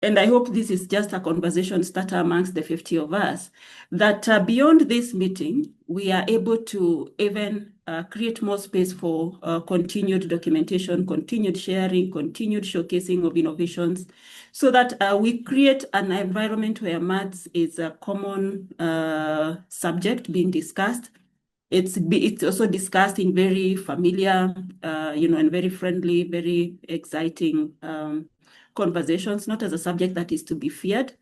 and I hope this is just a conversation starter amongst the 50 of us, that beyond this meeting, we are able to even create more space for continued documentation, continued sharing, continued showcasing of innovations, so that we create an environment where maths is a common subject being discussed. It's also discussed in very familiar, and very friendly, very exciting conversations, not as a subject that is to be feared.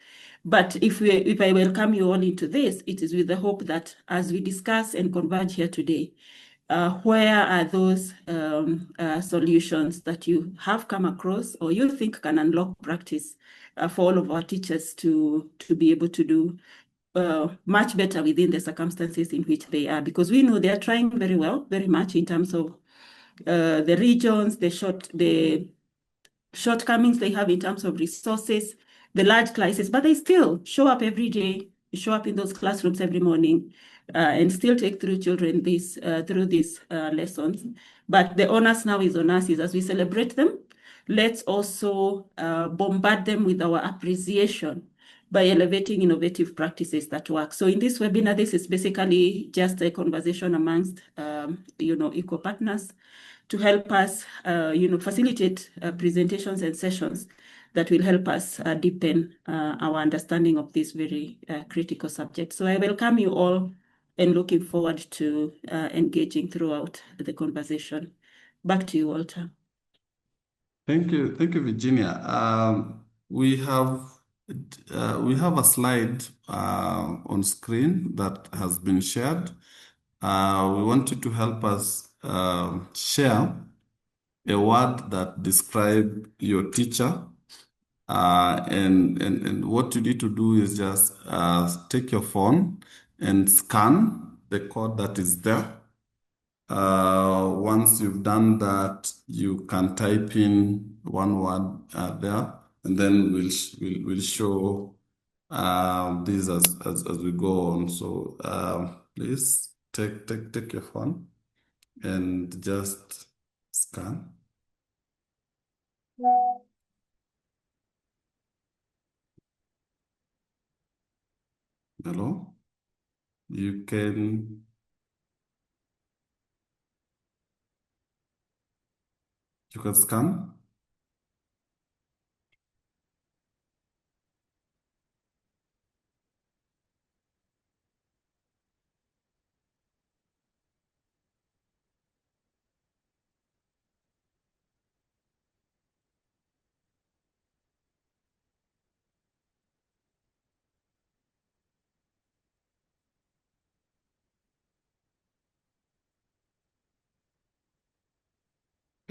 But if I welcome you all into this, it is with the hope that as we discuss and converge here today, where are those solutions that you have come across or you think can unlock practice for all of our teachers to be able to do much better within the circumstances in which they are, because we know they are trying very well, very much in terms of the regions, the shortcomings they have in terms of resources, the large classes, but they still show up every day, show up in those classrooms every morning, and still take through children through these lessons. But the onus now is on us, is as we celebrate them, let's also bombard them with our appreciation by elevating innovative practices that work. So in this webinar, this is basically just a conversation amongst, equal partners to help us, facilitate presentations and sessions that will help us deepen our understanding of this very critical subject. So I welcome you all and looking forward to engaging throughout the conversation. Back to you, Walter. Thank you, Virginia. We have a slide on screen that has been shared. We want you to help us share a word that describes your teacher. And what you need to do is just take your phone and scan the code that is there. Once you've done that, you can type in one word there, and then we'll show this as we go on. So please take your phone and just scan. Hello, you can scan.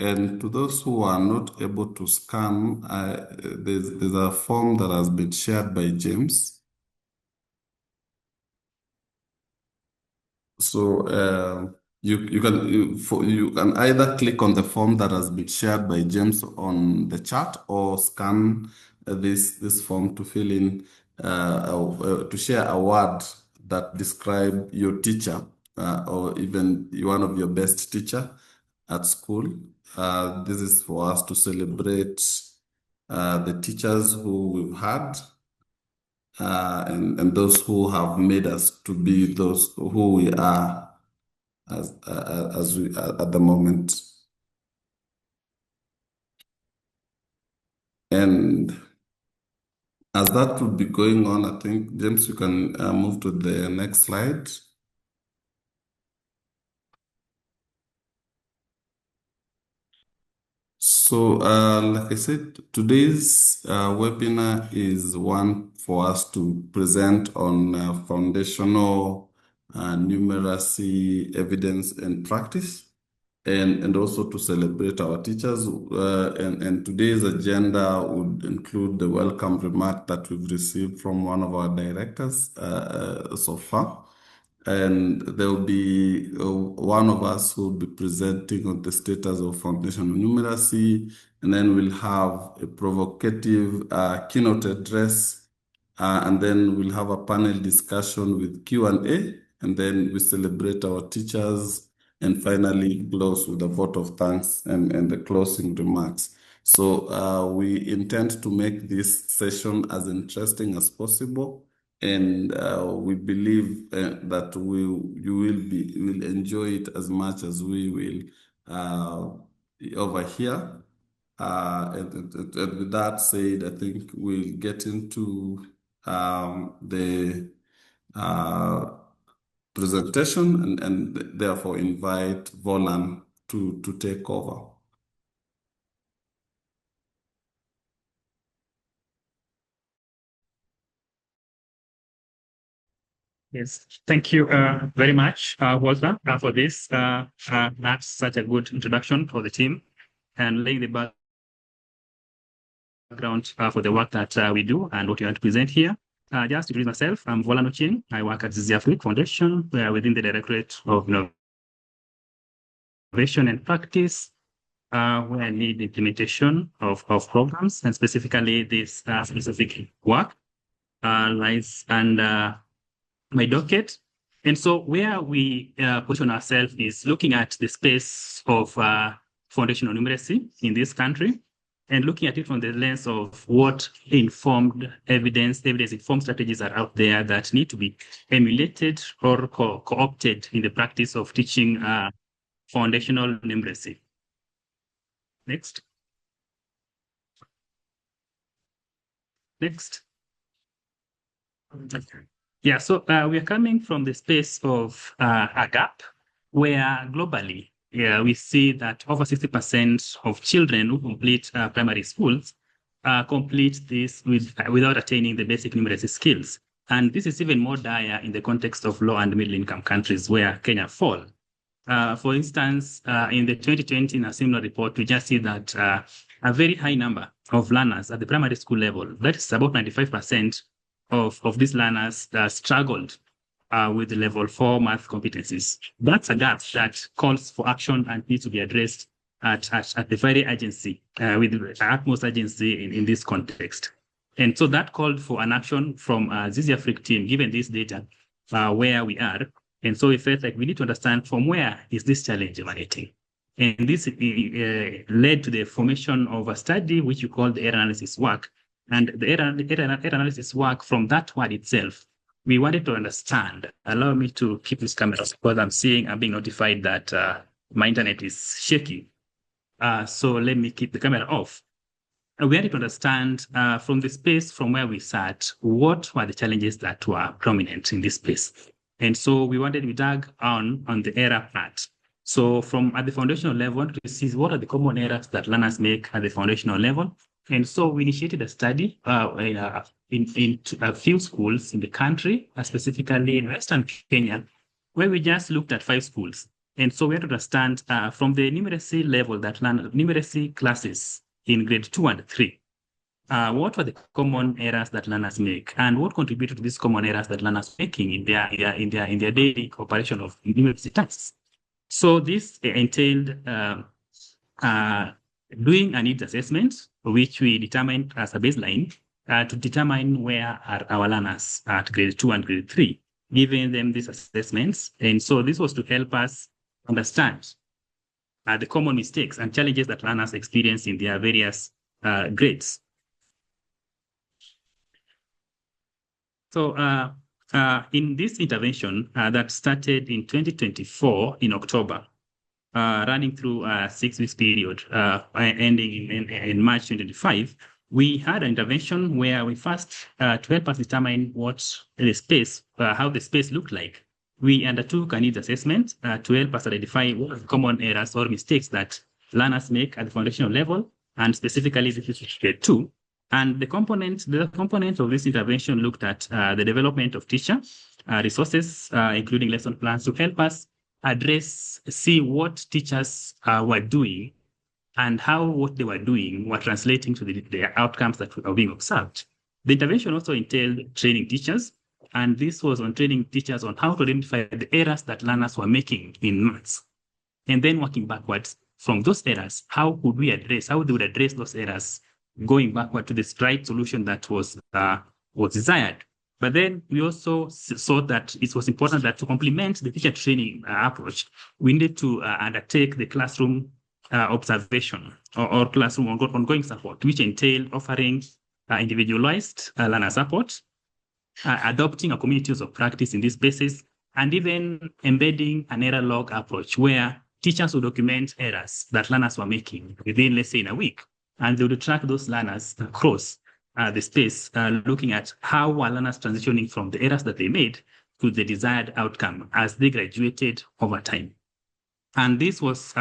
And to those who are not able to scan, there's a form that has been shared by James. So you can either click on the form that has been shared by James on the chat, or scan this form to fill in to share a word that describe your teacher or even one of your best teacher at school. This is for us to celebrate the teachers who we've had and those who have made us to be those who we are as we are at the moment. And as that would be going on, I think, James, you can move to the next slide. So, like I said, today's webinar is one for us to present on foundational numeracy evidence and practice, and also to celebrate our teachers. And today's agenda would include the welcome remark that we've received from one of our directors so far. And there will be one of us who will be presenting on the status of foundational numeracy, and then we'll have a provocative keynote address, and then we'll have a panel discussion with Q&A, and then we celebrate our teachers, and finally close with a vote of thanks and the closing remarks. So we intend to make this session as interesting as possible, and we believe that you will enjoy it as much as we will over here. And with that said, I think we'll get into the presentation and therefore invite Volan to take over. Yes, thank you very much, Walter, for this. That's such a good introduction for the team and laying the background for the work that we do and what you want to present here. Just to introduce myself, I'm Volan Ochin. I work at ZIAFRIC Foundation within the Directorate of Innovation and Practice, where I need implementation of programs, and specifically this specific work lies under my docket. And so where we position ourselves is looking at the space of foundational numeracy in this country and looking at it from the lens of what informed evidence-informed strategies are out there that need to be emulated or co-opted in the practice of teaching foundational numeracy. Next. Next. Yeah, so we are coming from the space of a gap where globally we see that over 60% of children who complete primary schools complete this without attaining the basic numeracy skills. And this is even more dire in the context of low and middle income countries where Kenya fall. For instance, in the 2020 national report, we just see that a very high number of learners at the primary school level, that is about 95% of these learners struggled with the level 4 math competencies. That's a gap that calls for action and needs to be addressed at the very agency, with the utmost urgency in this context. And so that called for an action from ZIAFRIC team, given this data, where we are. And so we felt like we need to understand from where is this challenge emanating. And this led to the formation of a study, which we call the error analysis work. And the error analysis work, from that word itself, we wanted to understand. Allow me to keep this camera because I'm being notified that my internet is shaky. So let me keep the camera off. We wanted to understand from the space from where we sat, what were the challenges that were prominent in this space. And so we dug on the error part. So from at the foundational level, to see what are the common errors that learners make at the foundational level. And so we initiated a study in a few schools in the country, specifically in Western Kenya, where we just looked at 5 schools. And so we had to understand from the numeracy level that numeracy classes in grade 2 and 3, what were the common errors that learners make, and what contributed to these common errors that learners are making in their daily operation of numeracy tasks. So this entailed doing a needs assessment, which we determined as a baseline to determine where are our learners at grade 2 and grade 3, giving them these assessments. And so this was to help us understand the common mistakes and challenges that learners experience in their various grades. So in this intervention that started in 2024 in October, running through a 6-week period, ending in March 2025, we had an intervention where we first, to help us determine what the space, how the space looked like, we undertook a needs assessment to help us identify what are the common errors or mistakes that learners make at the foundational level, and specifically this is grade 2. And the components of this intervention looked at the development of teacher resources, including lesson plans, to help us see what teachers were doing and how what they were doing were translating to the outcomes that were being observed. The intervention also entailed training teachers, and this was on training teachers on how to identify the errors that learners were making in maths. And then working backwards from those errors, how they would address those errors, going backward to the right solution that was desired. But then we also saw that it was important that to complement the teacher training approach, we needed to undertake the classroom observation or classroom ongoing support, which entailed offering individualized learner support, adopting a community use of practice in these spaces, and even embedding an error log approach where teachers would document errors that learners were making within, let's say, in a week, and they would track those learners across the space, looking at how are learners transitioning from the errors that they made to the desired outcome as they graduated over time. And this was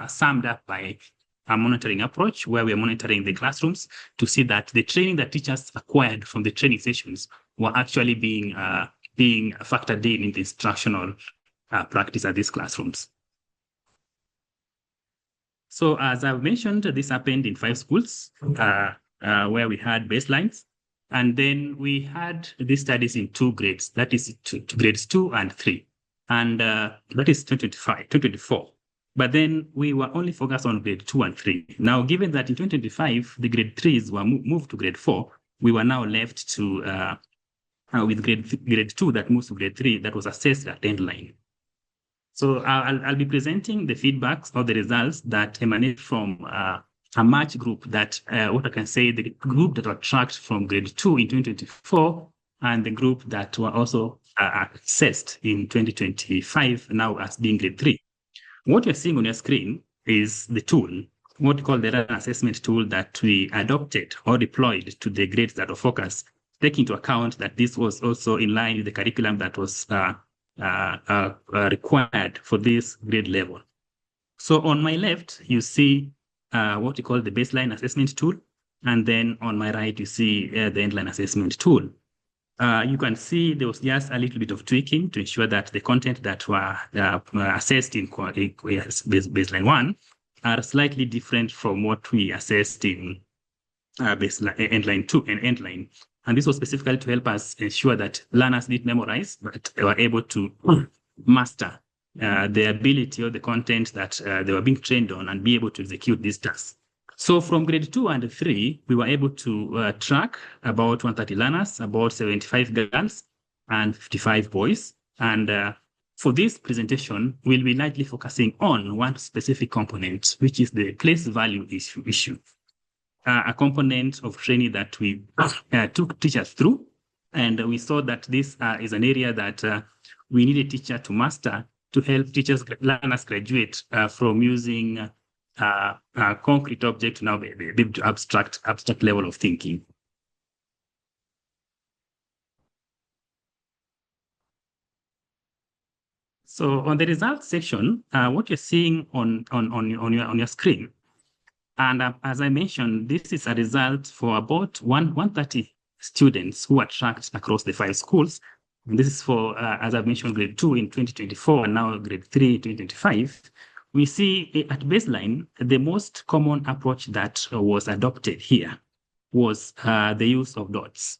summed up by a monitoring approach where we are monitoring the classrooms to see that the training that teachers acquired from the training sessions were actually being factored in the instructional practice at these classrooms. So as I've mentioned, this happened in 5 schools where we had baselines. And then we had these studies in 2 grades, that is grades 2 and 3. And that is 2024. But then we were only focused on grade 2 and 3. Now, given that in 2025, the grade 3s were moved to grade 4, we were now left to with grade 2 that moves to grade 3 that was assessed at end line. So I'll be presenting the feedbacks or the results that emanate from a match group that, what I can say, the group that were tracked from grade 2 in 2024 and the group that were also assessed in 2025 now as being grade 3. What you're seeing on your screen is the tool, what we call the learner assessment tool that we adopted or deployed to the grades that were focused, taking into account that this was also in line with the curriculum that was required for this grade level. So on my left, you see what we call the baseline assessment tool. And then on my right, you see the endline assessment tool. You can see there was just a little bit of tweaking to ensure that the content that were assessed in baseline 1 are slightly different from what we assessed in endline 2 and endline. And this was specifically to help us ensure that learners did memorize, but they were able to master the ability or the content that they were being trained on and be able to execute these tasks. So from grade 2 and 3, we were able to track about 130 learners, about 75 girls and 55 boys. And for this presentation, we'll be largely focusing on one specific component, which is the place value issue. A component of training that we took teachers through. And we saw that this is an area that we need a teacher to master to help learners graduate from using a concrete object to now be able to abstract level of thinking. So on the results section, what you're seeing on your screen, and as I mentioned, this is a result for about 130 students who are tracked across the 5 schools. And this is for, as I've mentioned, grade 2 in 2024 and now grade 3 in 2025. We see at baseline, the most common approach that was adopted here was the use of dots.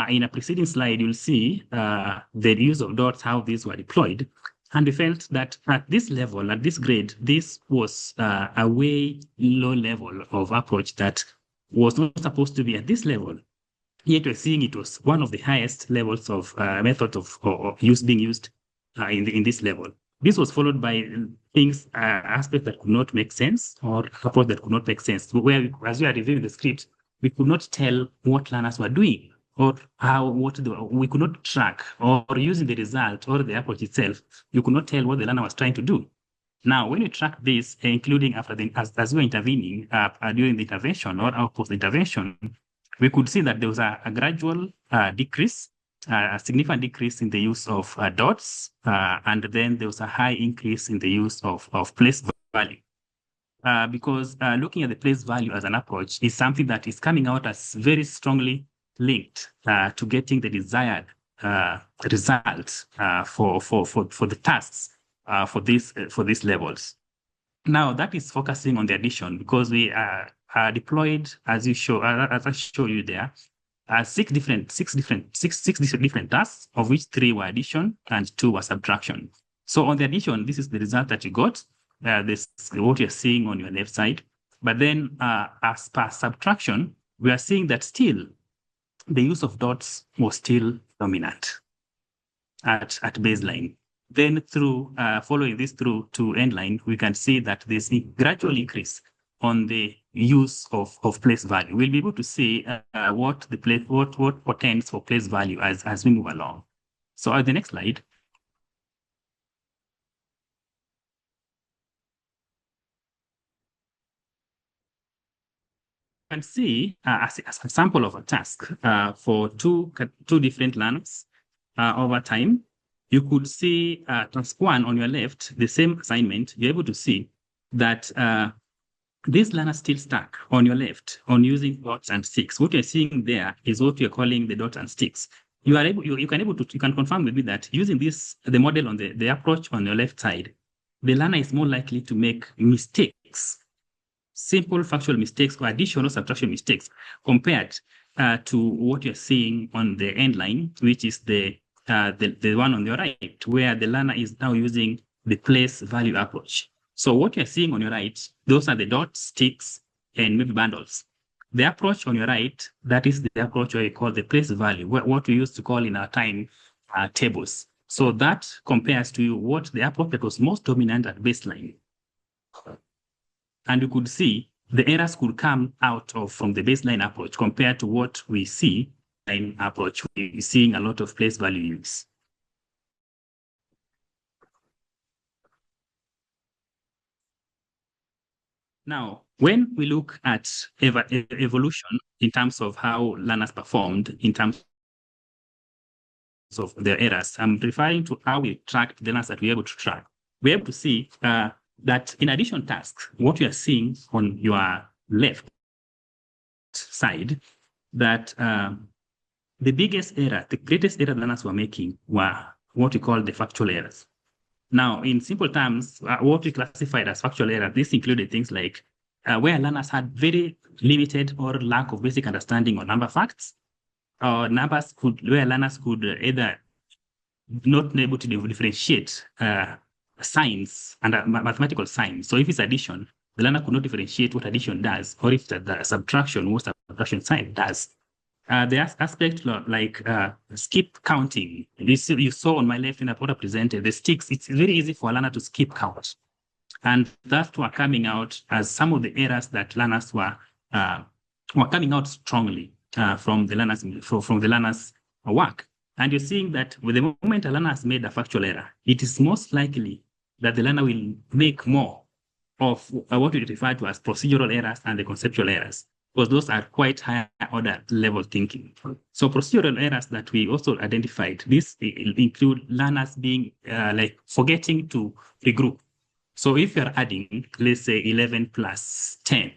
In a preceding slide, you'll see the use of dots, how these were deployed. And we felt that at this level, at this grade, this was a way low level of approach that was not supposed to be at this level. Yet we're seeing it was one of the highest levels of method of being used in this level. This was followed by things, aspects that could not make sense or approach that could not make sense. Where, as we are reviewing the script, we could not tell what learners were doing or we could not track, or using the result or the approach itself, you could not tell what the learner was trying to do. Now, when you track this, including after as we were intervening during the intervention or post intervention, we could see that there was a gradual decrease, a significant decrease in the use of dots, and then there was a high increase in the use of place value. Because looking at the place value as an approach is something that is coming out as very strongly linked to getting the desired result for the tasks for these levels. Now that is focusing on the addition, because we deployed, as I show you there, 6 different tasks, of which 3 were addition and 2 were subtraction. So on the addition, this is the result that you got. This is what you're seeing on your left side. But then as per subtraction, we are seeing that still the use of dots was still dominant at baseline. Then through following this through to endline, we can see that there's a gradual increase on the use of place value. We'll be able to see what portends for place value as we move along. So the next slide. You can see as a sample of a task for two different learners over time. You could see task 1 on your left, the same assignment. You're able to see that this learner still stuck on your left on using dots and sticks. What you're seeing there is what you're calling the dots and sticks. You can confirm with me that using the model on the approach on your left side, the learner is more likely to make mistakes, simple factual mistakes or addition or subtraction mistakes compared to what you're seeing on the end line, which is the one on your right, where the learner is now using the place value approach. So what you're seeing on your right, those are the dots, sticks, and maybe bundles. The approach on your right, that is the approach where you call the place value, what we used to call in our time tables. So that compares to what the approach that was most dominant at baseline. And you could see the errors could come out from the baseline approach compared to what we see in approach. We're seeing a lot of place value use. Now, when we look at evolution in terms of how learners performed in terms of their errors, I'm referring to how we tracked the learners that we're able to track. We're able to see that in addition tasks, what you are seeing on your left side, that the biggest error, the greatest error learners were making were what we call the factual errors. Now, in simple terms, what we classified as factual error, this included things like where learners had very limited or lack of basic understanding of number facts, or where learners could either not able to differentiate signs and mathematical signs. So if it's addition, the learner could not differentiate what addition does, or if the subtraction, what subtraction sign does. The aspect like skip counting, you saw on my left in what I presented, the sticks, it's very easy for a learner to skip count. And that were coming out as some of the errors that learners were coming out strongly from the learners' work. And you're seeing that with the moment a learner has made a factual error, it is most likely that the learner will make more of what we refer to as procedural errors and the conceptual errors, because those are quite higher order level thinking. So procedural errors that we also identified, this include learners being like forgetting to regroup. So if you're adding, let's say 11 plus 10,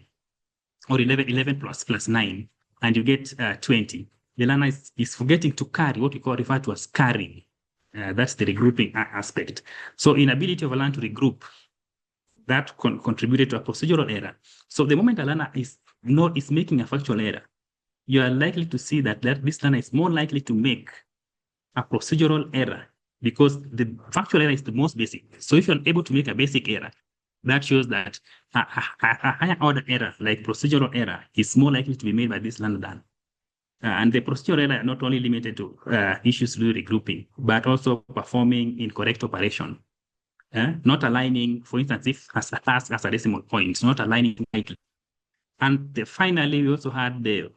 or 11 plus 9, and you get 20, the learner is forgetting to carry, what we refer to as carrying. That's the regrouping aspect. So inability of a learner to regroup, that contributed to a procedural error. So the moment a learner is making a factual error, you are likely to see that this learner is more likely to make a procedural error, because the factual error is the most basic. So if you're able to make a basic error, that shows that a higher order error, like procedural error, is more likely to be made by this learner than. And the procedural error not only limited to issues to do regrouping, but also performing incorrect operation. Not aligning, for instance, if as a task as a decimal point, not aligning rightly. And finally, we also had the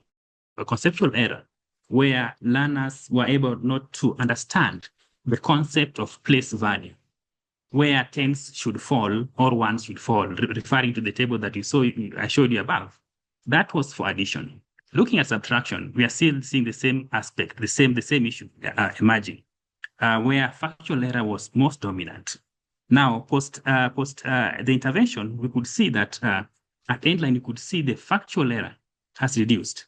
conceptual error, where learners were able not to understand the concept of place value, where tens should fall or ones should fall, referring to the table that I showed you above. That was for addition. Looking at subtraction, we are still seeing the same aspect, the same issue emerging, where factual error was most dominant. Now, post the intervention, we could see that at endline, you could see the factual error has reduced.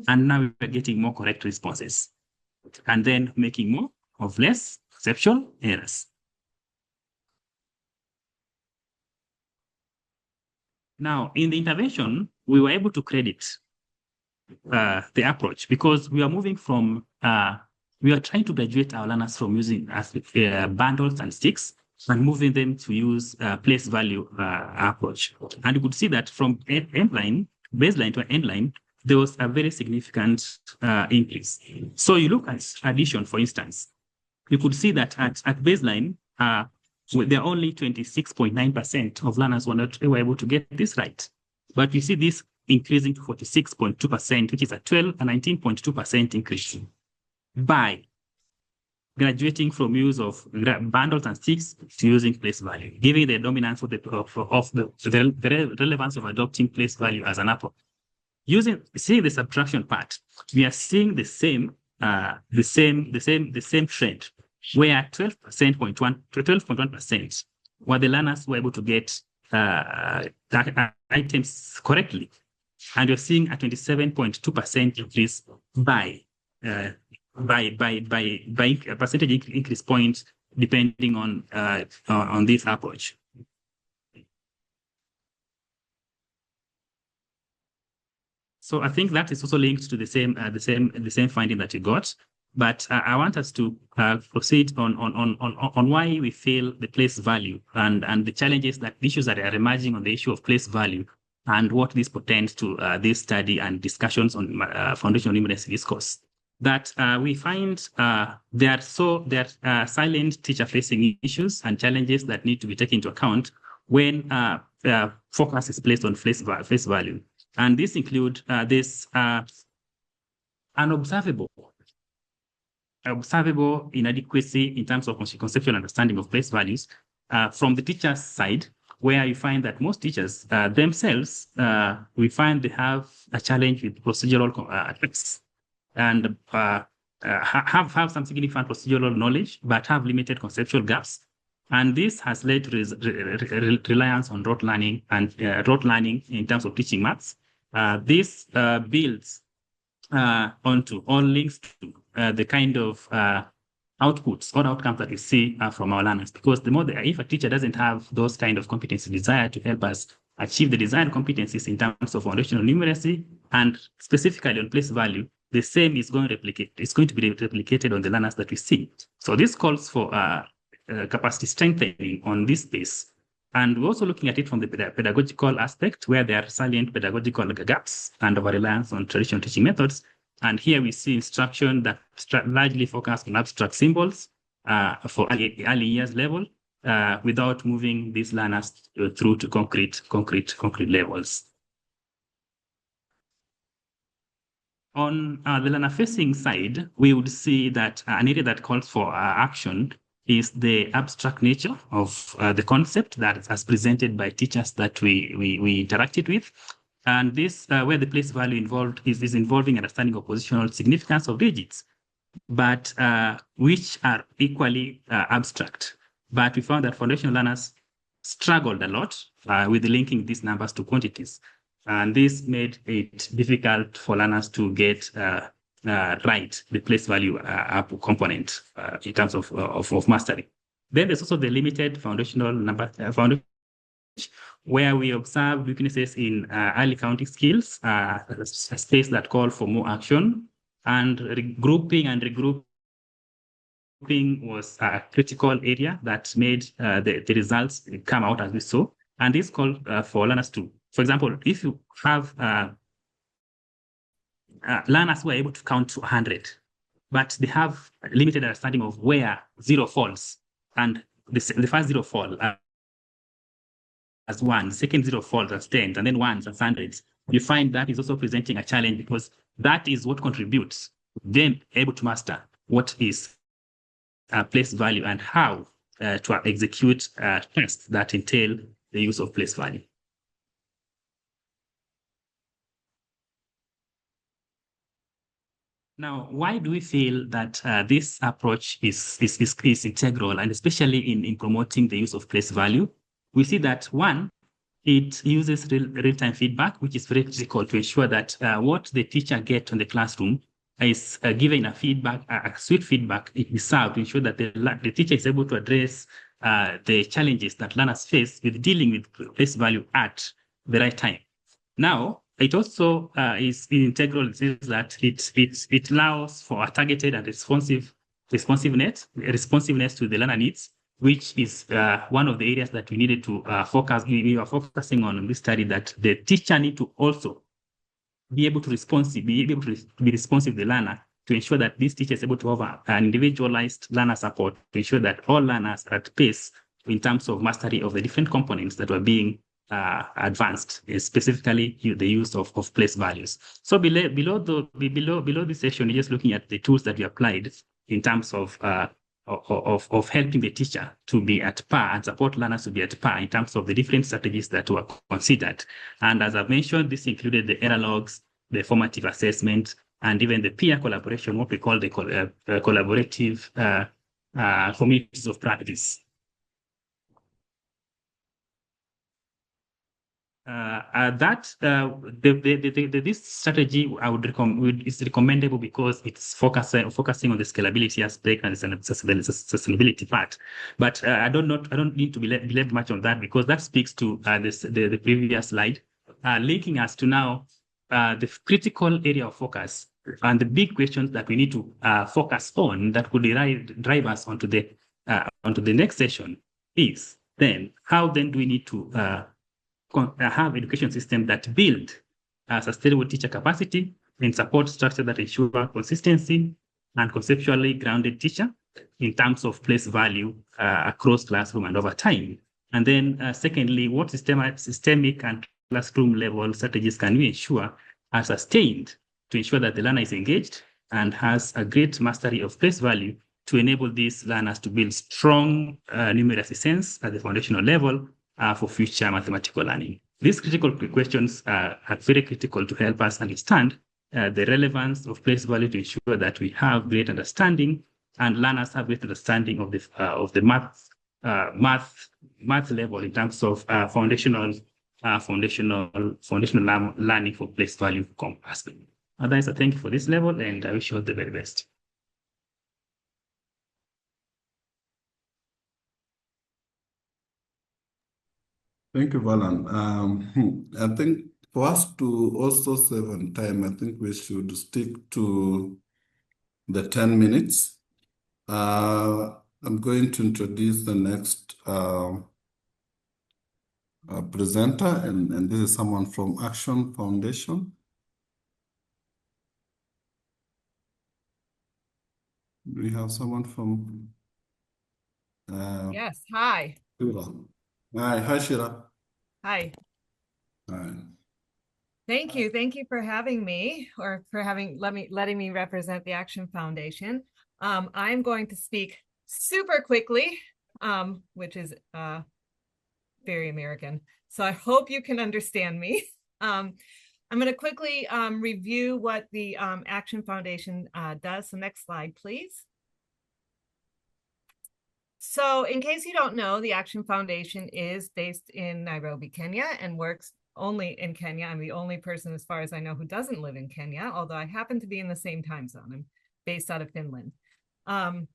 And now we're getting more correct responses, and then making more of less conceptual errors. Now, in the intervention, we were able to credit the approach, because we are moving from, we are trying to graduate our learners from using bundles and sticks and moving them to use place value approach. And you could see that from baseline to endline, there was a very significant increase. So you look at addition, for instance, you could see that at baseline, there are only 26.9% of learners were able to get this right. But we see this increasing to 46.2%, which is a 12 and 19.2% increase by graduating from use of bundles and sticks to using place value, giving the dominance of the relevance of adopting place value as an approach. Seeing the subtraction part, we are seeing the same trend, where 12.1% were the learners were able to get items correctly, and you're seeing a 27.2% increase by a percentage increase point depending on this approach. So I think that is also linked to the same finding that you got. But I want us to proceed on why we feel the place value and the challenges, the issues that are emerging on the issue of place value, and what this portends to this study and discussions on foundational numeracy discourse. That we find there are silent teacher-facing issues and challenges that need to be taken into account when focus is placed on face value. And this include this unobservable inadequacy in terms of conceptual understanding of place values from the teacher's side, where you find that most teachers themselves, we find they have a challenge with procedural texts and have some significant procedural knowledge, but have limited conceptual gaps. And this has led to reliance on rote learning and rote learning in terms of teaching maths. This builds onto or links to the kind of outputs or outcomes that we see from our learners. Because if a teacher doesn't have those kind of competency desire to help us achieve the desired competencies in terms of foundational numeracy and specifically on place value, the same is going to be replicated on the learners that we see. So this calls for capacity strengthening on this space. And we're also looking at it from the pedagogical aspect, where there are salient pedagogical gaps and over-reliance on traditional teaching methods. And here we see instruction that largely focus on abstract symbols for early years level, without moving these learners through to concrete levels. On the learner-facing side, we would see that an area that calls for action is the abstract nature of the concept that is as presented by teachers that we interacted with. And this, where the place value involved is involving understanding of positional significance of digits, but which are equally abstract. But we found that foundational learners struggled a lot with linking these numbers to quantities. And this made it difficult for learners to get right the place value component in terms of mastery. Then there's also the limited foundational number where we observe weaknesses in early counting skills, a space that call for more action, and regrouping was a critical area that made the results come out as we saw. And this called for learners to, for example, if you have learners who are able to count to 100, but they have limited understanding of where 0 falls, and the first 0 fall as 1, the second 0 falls as 10, and then 1s as 100s, you find that is also presenting a challenge, because that is what contributes them able to master what is place value and how to execute tasks that entail the use of place value. Now, why do we feel that this approach is integral, and especially in promoting the use of place value? We see that, one, it uses real-time feedback, which is very critical to ensure that what the teacher gets on the classroom is given a feedback, a sweet feedback, it is served to ensure that the teacher is able to address the challenges that learners face with dealing with place value at the right time. Now, it also is integral in the sense that it allows for a targeted and responsiveness to the learner needs, which is one of the areas that we needed to focus. We are focusing on in this study that the teacher need to also be able to be responsive to the learner to ensure that this teacher is able to offer an individualized learner support to ensure that all learners are at pace in terms of mastery of the different components that were being advanced, specifically the use of place values. So below this section, you're just looking at the tools that we applied in terms of helping the teacher to be at par and support learners to be at par in terms of the different strategies that were considered. And as I've mentioned, this included the error logs, the formative assessment, and even the peer collaboration, what we call the collaborative communities of practice. This strategy is recommendable because it's focusing on the scalability aspect and the sustainability part. But I don't need to belabor much on that because that speaks to the previous slide, linking us to now the critical area of focus and the big questions that we need to focus on that could drive us onto the next session is then how then do we need to have education system that build a sustainable teacher capacity and support structure that ensure consistency and conceptually grounded teacher in terms of place value across classroom and over time. And then secondly, what systemic and classroom level strategies can we ensure are sustained to ensure that the learner is engaged and has a great mastery of place value to enable these learners to build strong numeracy sense at the foundational level for future mathematical learning. These critical questions are very critical to help us understand the relevance of place value to ensure that we have great understanding and learners have great understanding of the math level in terms of foundational learning for place value aspect. Otherwise, I thank you for this level and I wish you all the very best. Thank you, Valan. I think for us to also save on time, I think we should stick to the 10 minutes. I'm going to introduce the next presenter, and this is someone from Action Foundation. Do we have someone from? Yes, hi. Hi, Shira. Hi. Hi. Thank you for having me or for letting me represent the Action Foundation. I'm going to speak super quickly, which is very American. So I hope you can understand me. I'm going to quickly review what the Action Foundation does. So next slide, please. So in case you don't know, the Action Foundation is based in Nairobi, Kenya, and works only in Kenya. I'm the only person, as far as I know, who doesn't live in Kenya, although I happen to be in the same time zone. I'm based out of Finland. Our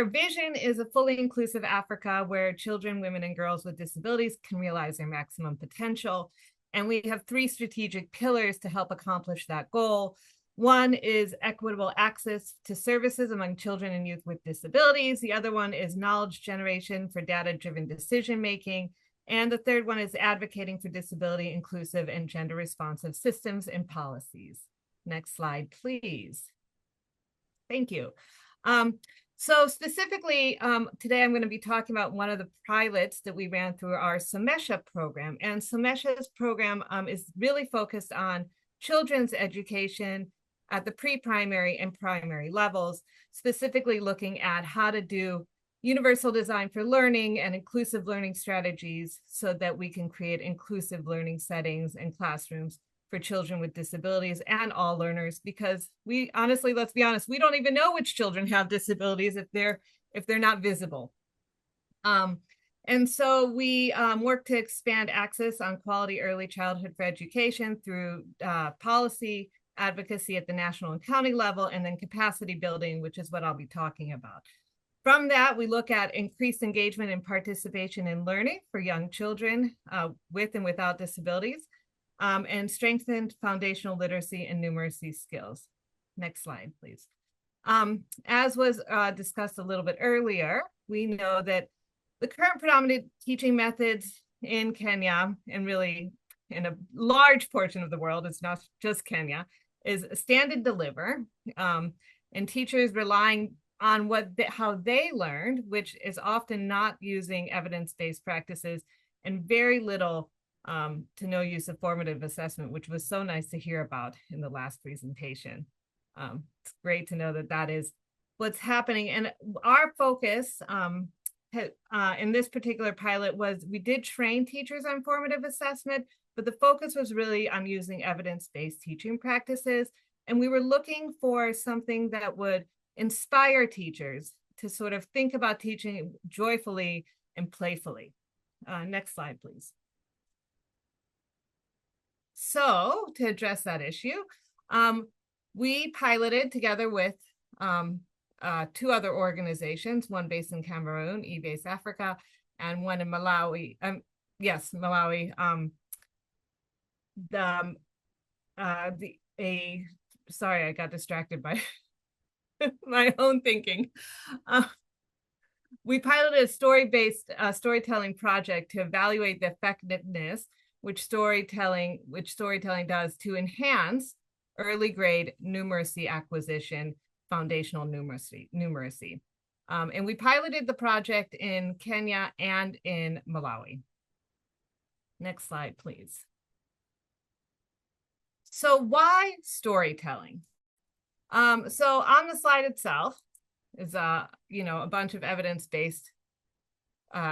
vision is a fully inclusive Africa where children, women, and girls with disabilities can realize their maximum potential. And we have 3 strategic pillars to help accomplish that goal. One is equitable access to services among children and youth with disabilities. The other one is knowledge generation for data-driven decision-making. And the third one is advocating for disability, inclusive, and gender-responsive systems and policies. Next slide, please. Thank you. So specifically, today I'm going to be talking about one of the pilots that we ran through our Somesha program. And Somesha's program is really focused on children's education at the pre-primary and primary levels, specifically looking at how to do universal design for learning and inclusive learning strategies so that we can create inclusive learning settings and classrooms for children with disabilities and all learners, because we honestly, let's be honest, we don't even know which children have disabilities if they're not visible. And so we work to expand access on quality early childhood for education through policy advocacy at the national and county level, and then capacity building, which is what I'll be talking about. From that, we look at increased engagement and participation in learning for young children with and without disabilities, and strengthened foundational literacy and numeracy skills. Next slide, please. As was discussed a little bit earlier, we know that the current predominant teaching methods in Kenya, and really in a large portion of the world, it's not just Kenya, is stand and deliver, and teachers relying on how they learned, which is often not using evidence-based practices, and very little to no use of formative assessment, which was so nice to hear about in the last presentation. It's great to know that that is what's happening. And our focus in this particular pilot was we did train teachers on formative assessment, but the focus was really on using evidence-based teaching practices. And we were looking for something that would inspire teachers to sort of think about teaching joyfully and playfully. Next slide, please. So to address that issue, we piloted together with 2 other organizations, one based in Cameroon, eBase Africa, and one in Malawi. Yes, Malawi. Sorry, I got distracted by my own thinking. We piloted a story-based storytelling project to evaluate the effectiveness which storytelling does to enhance early grade numeracy acquisition, foundational numeracy. And we piloted the project in Kenya and in Malawi. Next slide, please. So why storytelling? So on the slide itself is a bunch of evidence-based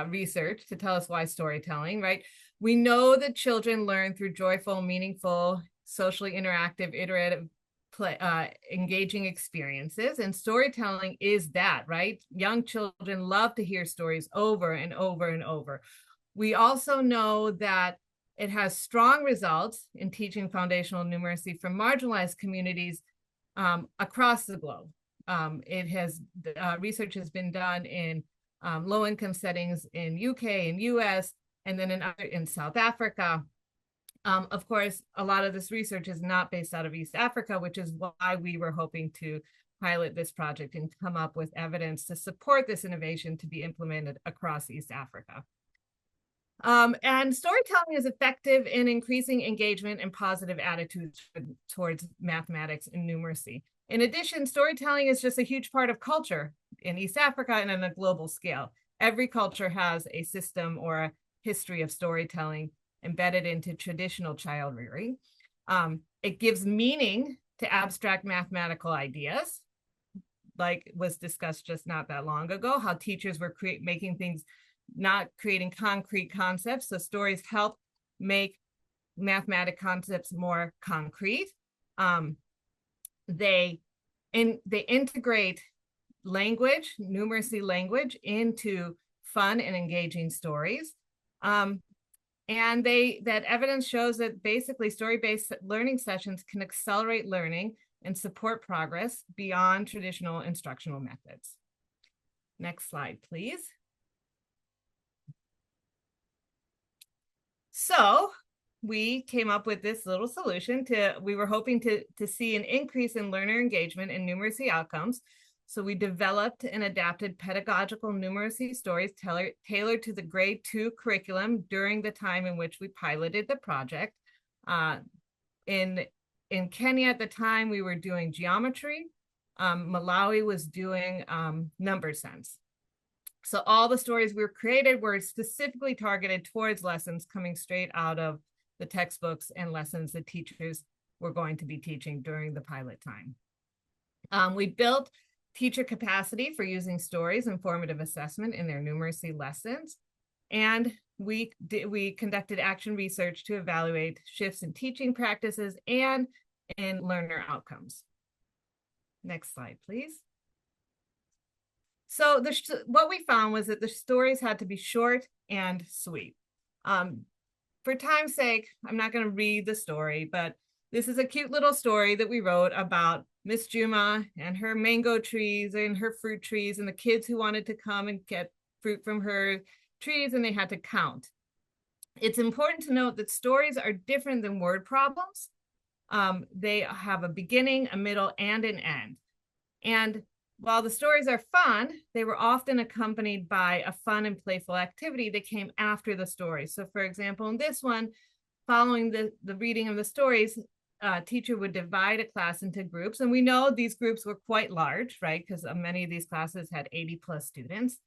research to tell us why storytelling, right? We know that children learn through joyful, meaningful, socially interactive, iterative, engaging experiences, and storytelling is that, right? Young children love to hear stories over and over and over. We also know that it has strong results in teaching foundational numeracy from marginalized communities across the globe. Research has been done in low-income settings in UK and US, and then in South Africa. Of course, a lot of this research is not based out of East Africa, which is why we were hoping to pilot this project and come up with evidence to support this innovation to be implemented across East Africa. And storytelling is effective in increasing engagement and positive attitudes towards mathematics and numeracy. In addition, storytelling is just a huge part of culture in East Africa and on a global scale. Every culture has a system or a history of storytelling embedded into traditional child rearing. It gives meaning to abstract mathematical ideas, like was discussed just not that long ago, how teachers were making things, not creating concrete concepts. So stories help make mathematic concepts more concrete. They integrate language, numeracy language, into fun and engaging stories. And that evidence shows that basically story-based learning sessions can accelerate learning and support progress beyond traditional instructional methods. Next slide, please. So we came up with this little solution we were hoping to see an increase in learner engagement and numeracy outcomes. So we developed and adapted pedagogical numeracy stories tailored to the grade 2 curriculum during the time in which we piloted the project. In Kenya at the time, we were doing geometry. Malawi was doing number sense. So all the stories we created were specifically targeted towards lessons coming straight out of the textbooks and lessons that teachers were going to be teaching during the pilot time. We built teacher capacity for using stories and formative assessment in their numeracy lessons. And we conducted action research to evaluate shifts in teaching practices and in learner outcomes. Next slide, please. So what we found was that the stories had to be short and sweet. For time's sake, I'm not going to read the story, but this is a cute little story that we wrote about Miss Juma and her mango trees and her fruit trees and the kids who wanted to come and get fruit from her trees, and they had to count. It's important to note that stories are different than word problems. They have a beginning, a middle, and an end. And while the stories are fun, they were often accompanied by a fun and playful activity that came after the story. So for example, in this one, following the reading of the stories, teacher would divide a class into groups. And we know these groups were quite large, right? Because many of these classes had 80 plus students.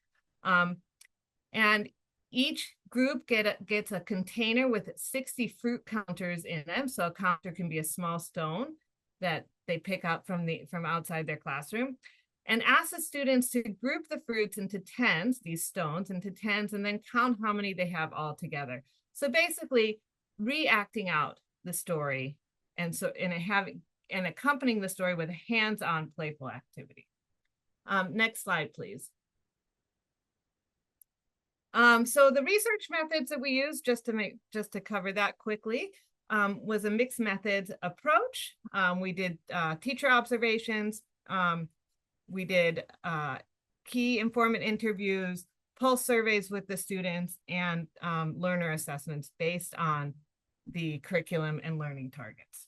And each group gets a container with 60 fruit counters in them. So a counter can be a small stone that they pick up from outside their classroom, and ask the students to group the fruits into tens, these stones into tens, and then count how many they have all together. So basically reacting out the story and accompanying the story with a hands-on playful activity. Next slide, please. So the research methods that we used, just to cover that quickly, was a mixed methods approach. We did teacher observations. We did key informant interviews, pulse surveys with the students, and learner assessments based on the curriculum and learning targets.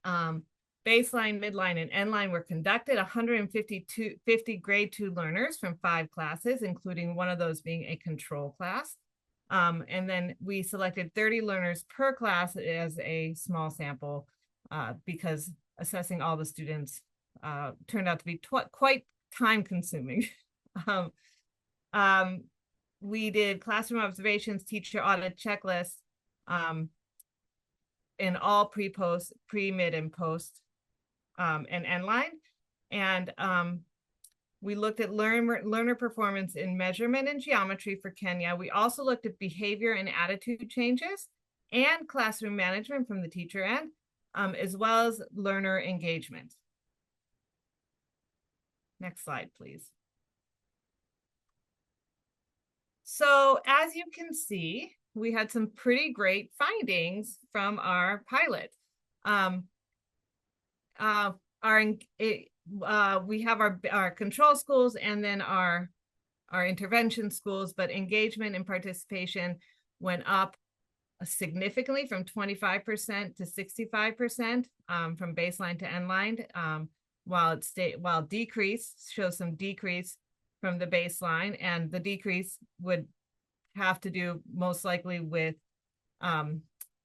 Baseline, midline, and endline were conducted. 150 grade 2 learners from 5 classes, including one of those being a control class. And then we selected 30 learners per class as a small sample because assessing all the students turned out to be quite time consuming. We did classroom observations, teacher audit checklists in all pre, mid, and post and endline. And we looked at learner performance in measurement and geometry for Kenya. We also looked at behavior and attitude changes and classroom management from the teacher end, as well as learner engagement. Next slide, please. So as you can see, we had some pretty great findings from our pilot. We have our control schools and then our intervention schools, but engagement and participation went up significantly from 25% to 65% from baseline to endline, while decrease shows some decrease from the baseline, and the decrease would have to do most likely with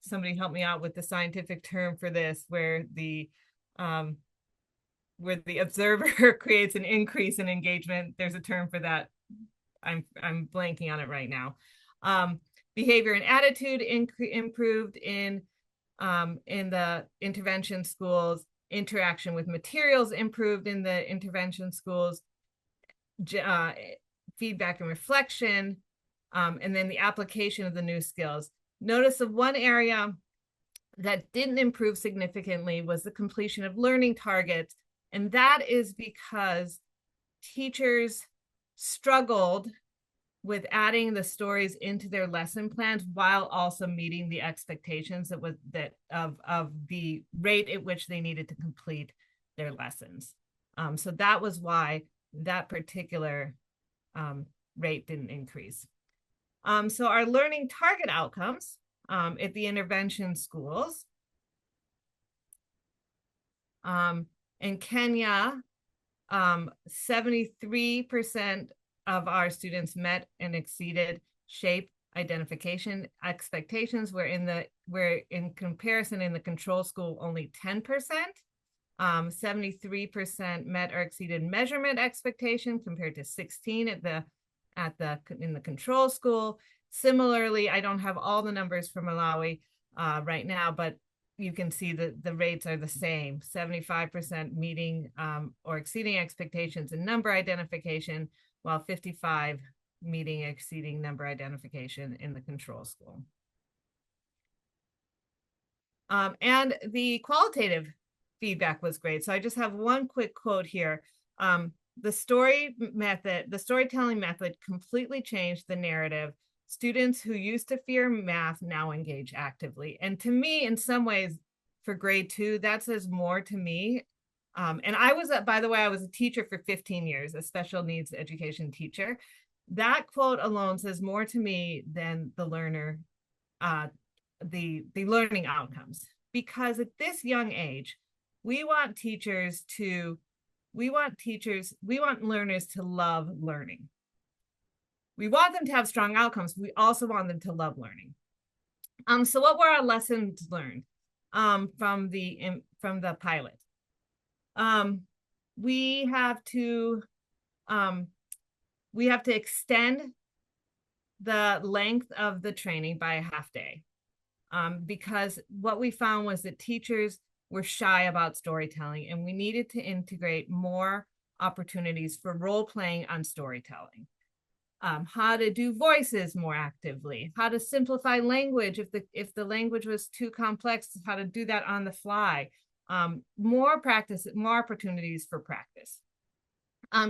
somebody help me out with the scientific term for this, where the observer creates an increase in engagement. There's a term for that. I'm blanking on it right now. Behavior and attitude improved in the intervention schools. Interaction with materials improved in the intervention schools. Feedback and reflection, and then the application of the new skills. Notice of one area that didn't improve significantly was the completion of learning targets. And that is because teachers struggled with adding the stories into their lesson plans while also meeting the expectations of the rate at which they needed to complete their lessons. So that was why that particular rate didn't increase. So our learning target outcomes at the intervention schools. In Kenya, 73% of our students met and exceeded shape identification expectations, where in comparison in the control school, only 10%. 73% met or exceeded measurement expectation compared to 16 in the control school. Similarly, I don't have all the numbers for Malawi right now, but you can see that the rates are the same. 75% meeting or exceeding expectations in number identification, while 55 meeting exceeding number identification in the control school. And the qualitative feedback was great. So I just have one quick quote here. The storytelling method completely changed the narrative. Students who used to fear math now engage actively. And to me, in some ways, for grade 2, that says more to me. And I was, by the way, I was a teacher for 15 years, a special needs education teacher. That quote alone says more to me than the learner, the learning outcomes. Because at this young age, we want learners to love learning. We want them to have strong outcomes. We also want them to love learning. So what were our lessons learned? from the pilot. We have to extend the length of the training by a half day, because what we found was that teachers were shy about storytelling, and we needed to integrate more opportunities for role playing on storytelling. How to do voices more actively, how to simplify language if the language was too complex, how to do that on the fly. More practice, more opportunities for practice.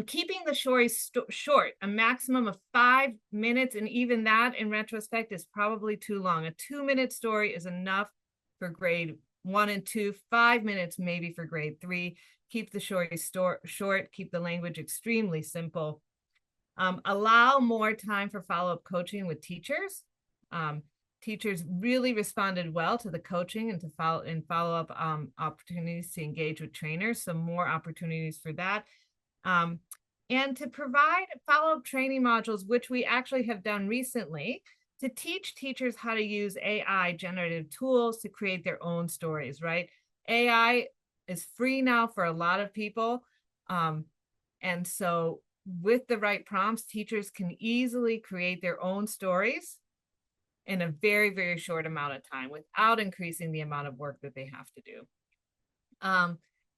Keeping the stories short, a maximum of 5 minutes, and even that in retrospect is probably too long. A 2-minute story is enough for grade 1 and 2, 5 minutes maybe for grade 3. Keep the stories short, keep the language extremely simple. Allow more time for follow-up coaching with teachers. Teachers really responded well to the coaching and to follow-up opportunities to engage with trainers. So more opportunities for that. And to provide follow-up training modules, which we actually have done recently, to teach teachers how to use AI generative tools to create their own stories, right? AI is free now for a lot of people. And so with the right prompts, teachers can easily create their own stories in a very, very short amount of time without increasing the amount of work that they have to do.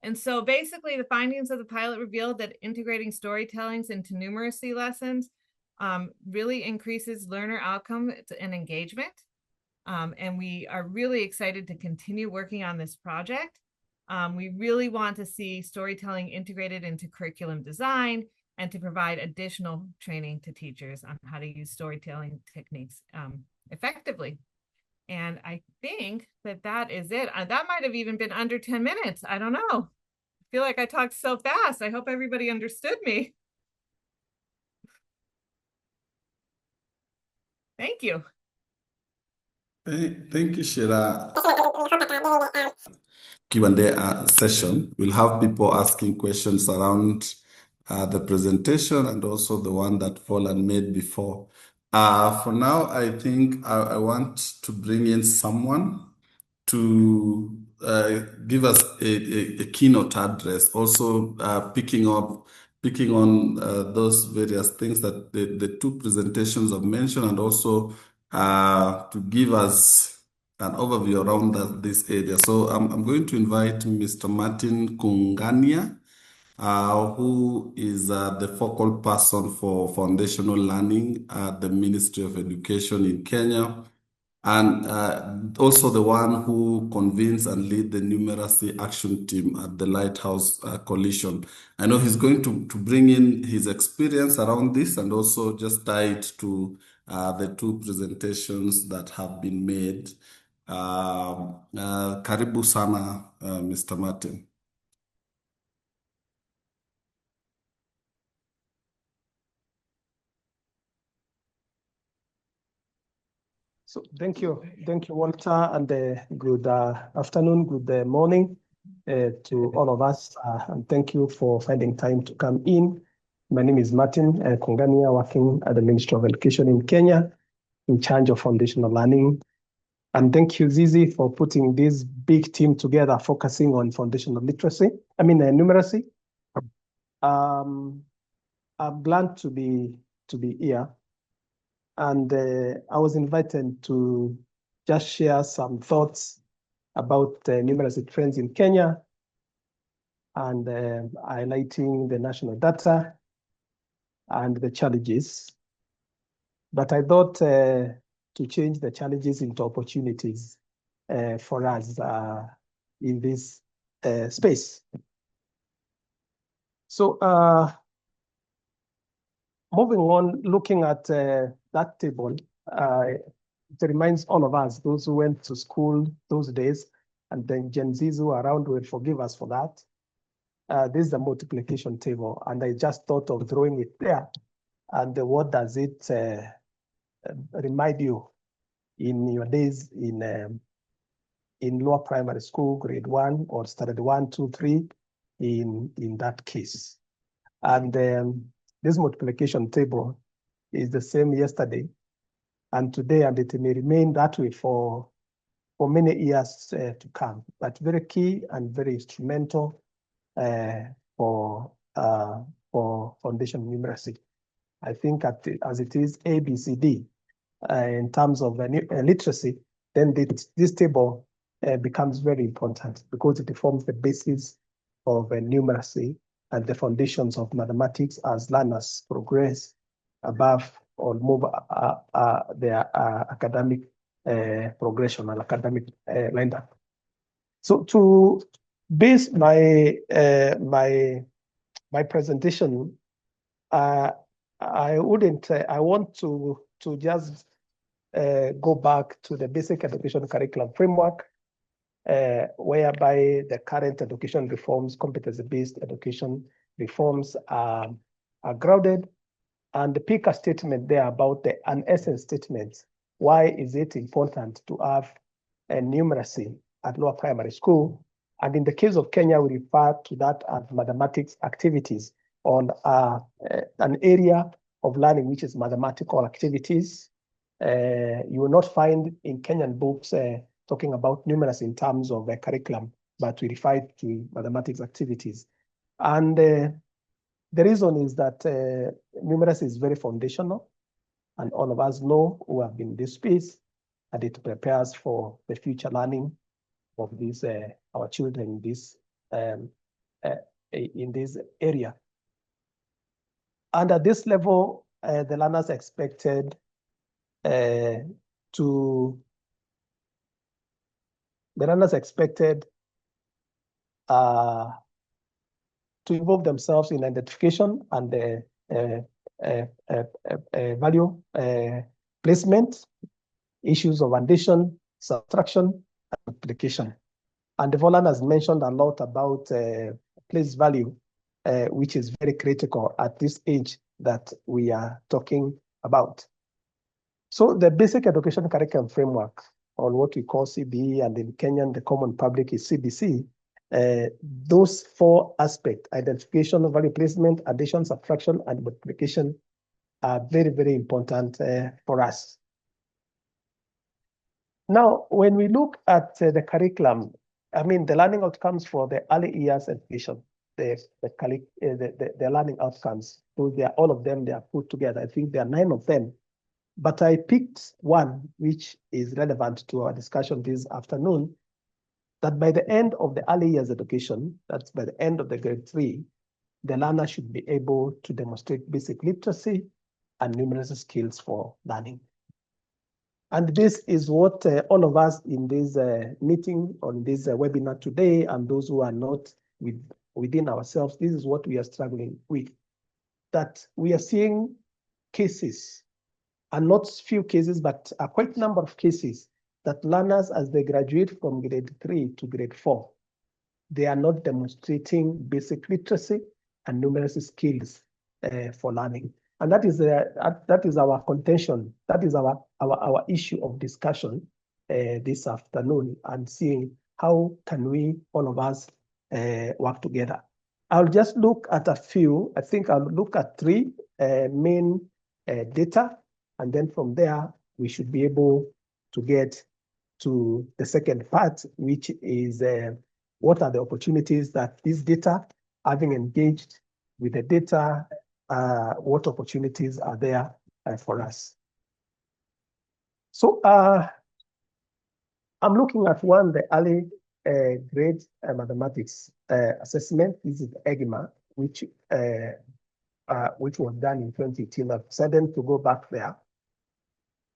And so basically the findings of the pilot revealed that integrating storytellings into numeracy lessons really increases learner outcome and engagement. And we are really excited to continue working on this project. We really want to see storytelling integrated into curriculum design and to provide additional training to teachers on how to use storytelling techniques effectively. And I think that is it. That might have even been under 10 minutes. I don't know. I feel like I talked so fast. I hope everybody understood me. Thank you. Thank you, Shira. Q&A session. We'll have people asking questions around the presentation and also the one that Paul made before. For now, I think I want to bring in someone to give us a keynote address, also picking on those various things that the two presentations have mentioned, and also to give us an overview around this area. So I'm going to invite Mr. Martin Kungania, who is the focal person for foundational learning at the Ministry of Education in Kenya, and also the one who convenes and lead the numeracy action team at the Lighthouse Coalition. I know he's going to bring in his experience around this and also just tie it to the two presentations that have been made. Karibu sana, Mr. Martin. So thank you, Walter, and good afternoon, good morning to all of us, and thank you for finding time to come in. My name is Martin Kungania, working at the Ministry of Education in Kenya, in charge of foundational learning. And thank you, Zizi, for putting this big team together, focusing on foundational numeracy. I'm glad to be here. And I was invited to just share some thoughts about numeracy trends in Kenya and highlighting the national data and the challenges. But I thought to change the challenges into opportunities for us in this space. So moving on, looking at that table, it reminds all of us, those who went to school those days, and then Gen Zs who are around will forgive us for that. This is the multiplication table, and I just thought of throwing it there. And what does it remind you in your days in lower primary school, grade 1, or standard 1, 2, 3, in that case? And this multiplication table is the same yesterday and today, and it may remain that way for for many years to come, but very key and very instrumental for foundation numeracy. I think as it is ABCD in terms of literacy, then this table becomes very important because it forms the basis of numeracy and the foundations of mathematics as learners progress above or move their academic progression and academic lineup. So to base my presentation, I want to just go back to the basic education curriculum framework, whereby the current education reforms, competency-based education reforms are grounded. And the pick a statement there about an essence statement. Why is it important to have a numeracy at lower primary school? And in the case of Kenya, we refer to that as mathematics activities on an area of learning which is mathematical activities. You will not find in Kenyan books talking about numeracy in terms of a curriculum, but we refer to mathematics activities. And the reason is that numeracy is very foundational, and all of us know who have been in this space, and it prepares for the future learning of these our children in this area. And at this level, the learners expected to involve themselves in identification and value placement, issues of addition, subtraction, and multiplication. And the Volan has mentioned a lot about place value, which is very critical at this age that we are talking about. So the basic education curriculum framework, on what we call CBE, and in Kenyan, the common public is CBC. Those four aspects, identification, value placement, addition, subtraction, and multiplication, are very, very important for us. Now, when we look at the curriculum, I mean, the learning outcomes for the early years education, the learning outcomes, so all of them, they are put together. I think there are 9 of them. But I picked one which is relevant to our discussion this afternoon, that by the end of the early years education, that's by the end of the grade 3, the learner should be able to demonstrate basic literacy and numeracy skills for learning. And this is what all of us in this meeting, on this webinar today, and those who are not within ourselves, this is what we are struggling with. That we are seeing cases, and not few cases, but a quite number of cases, that learners, as they graduate from grade 3 to grade 4, they are not demonstrating basic literacy and numeracy skills for learning. And that is our contention. That is our issue of discussion this afternoon, and seeing how can we, all of us, work together. I'll just look at a few. I think I'll look at 3 main data, and then from there, we should be able to get to the second part, which is what are the opportunities that this data, having engaged with the data, what opportunities are there for us. So I'm looking at one, the early grade mathematics assessment. This is the EGMA, which was done in 2018. I've decided to go back there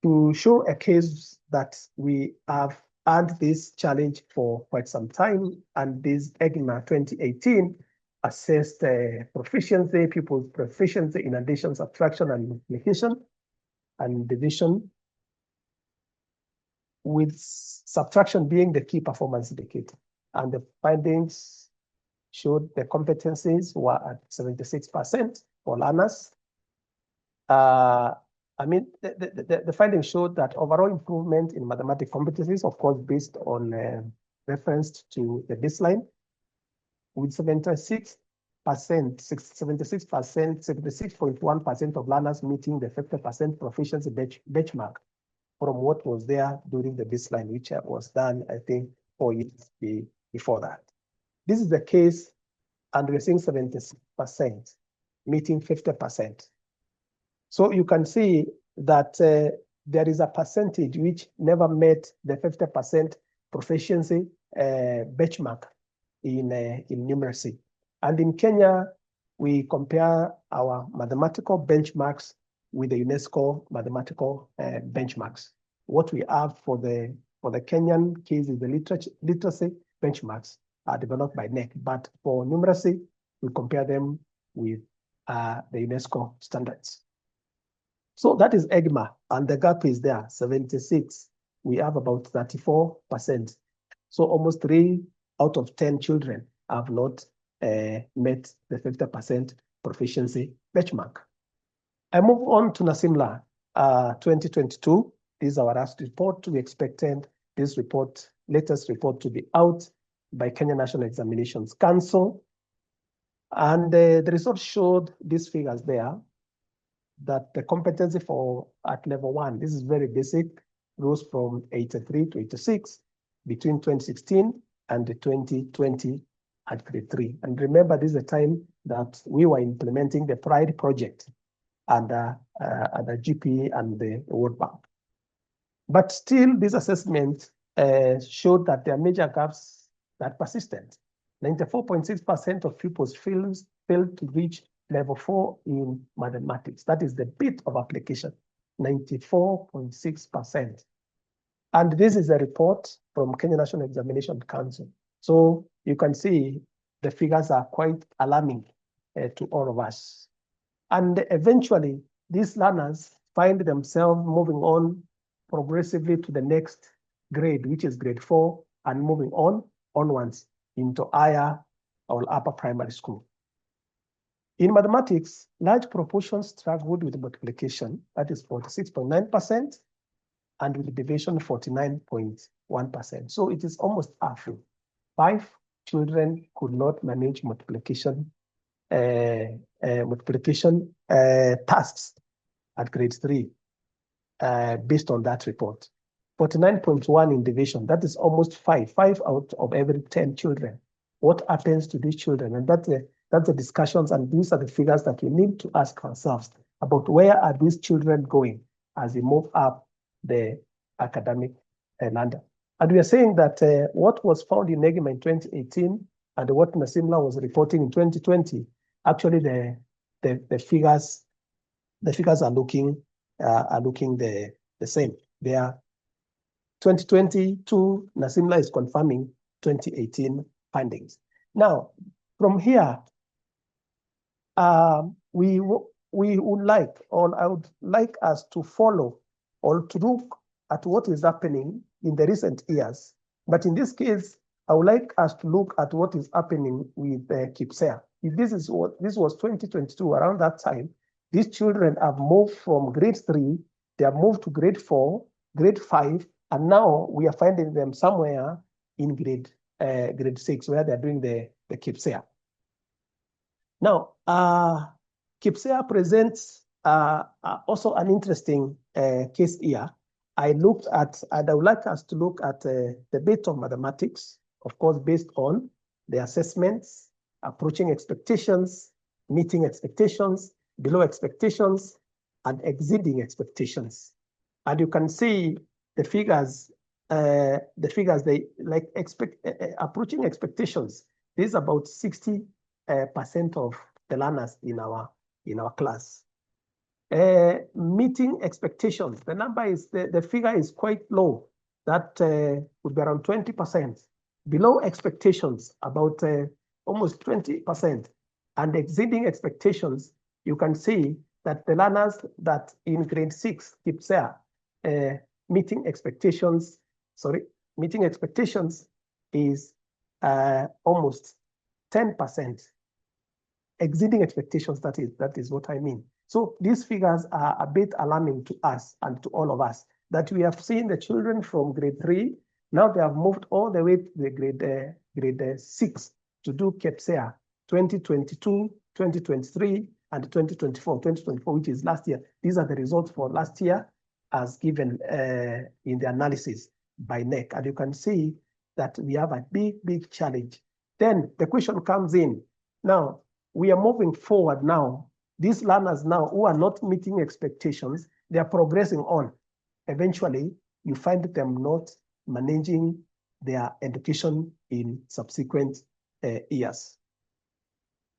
to show a case that we have had this challenge for quite some time, and this EGMA 2018 assessed proficiency, people's proficiency in addition, subtraction, and multiplication, and division, with subtraction being the key performance indicator. And the findings showed the competencies were at 76% for learners. I mean, the findings showed that overall improvement in mathematical competencies, of course, based on reference to the baseline, with 76.1% of learners meeting the 50% proficiency benchmark. from what was there during the baseline, which was done, I think, 4 years before that. This is the case, and we're seeing 70% meeting 50%. So you can see that there is a percentage which never met the 50% proficiency benchmark in numeracy. And in Kenya, we compare our mathematical benchmarks with the UNESCO mathematical benchmarks. What we have for the Kenyan case is the literacy benchmarks are developed by NEC, but for numeracy, we compare them with the UNESCO standards. So that is EGMA, and the gap is there, 76. We have about 34%. So almost 3 out of 10 children have not met the 50% proficiency benchmark. I move on to NASIMLA 2022. This is our last report. We expected this report, latest report, to be out by Kenya National Examinations Council. And the results showed these figures there, that the competency at level 1, this is very basic, rose from 83 to 86 between 2016 and 2020 at grade 3. And remember, this is the time that we were implementing the PRIDE project under GP and the World Bank. But still, this assessment showed that there are major gaps that persistent. 94.6% of pupils failed to reach level 4 in mathematics. That is the bit of application, 94.6%. And this is a report from Kenya National Examination Council. So you can see the figures are quite alarming to all of us. And eventually, these learners find themselves moving on progressively to the next grade, which is grade 4, and moving onwards into higher or upper primary school. In mathematics, large proportions struggled with multiplication, that is 46.9%, and with division 49.1%. So it is almost half. 5 children could not manage multiplication tasks at grade 3 based on that report. 49.1 in division, that is almost 5 out of every 10 children. What happens to these children? And that's the discussions, and these are the figures that we need to ask ourselves about where are these children going as they move up the academic ladder. And we are saying that what was found in EGMA in 2018 and what NASIMLA was reporting in 2020, actually the figures are looking the same. They are 2022, NASIMLA is confirming 2018 findings. Now, from here, we would like, or I would like us to follow or to look at what is happening in the recent years. But in this case, I would like us to look at what is happening with KIPSEA. If this was 2022, around that time, these children have moved from grade 3, they have moved to grade 4, grade 5, and now we are finding them somewhere in grade 6, where they're doing the KIPSEA. Now, KIPSEA presents also an interesting case here. I looked at, and I would like us to look at the bit of mathematics, of course, based on the assessments, approaching expectations, meeting expectations, below expectations, and exceeding expectations. And you can see the figures, they like approaching expectations. There's about 60% of the learners in our class. Meeting expectations, the number is, the figure is quite low. That would be around 20%. Below expectations, about almost 20%. And exceeding expectations, you can see that the learners that in grade 6 KIPSEA, meeting expectations is almost 10%. Exceeding expectations, that is what I mean. So these figures are a bit alarming to us and to all of us, that we have seen the children from grade 3, now they have moved all the way to the grade 6 to do KIPSEA 2022, 2023, and 2024, which is last year. These are the results for last year. as given in the analysis by NEC. And you can see that we have a big challenge. Then the question comes in. Now, we are moving forward now. These learners now who are not meeting expectations, they are progressing on. Eventually, you find them not managing their education in subsequent years.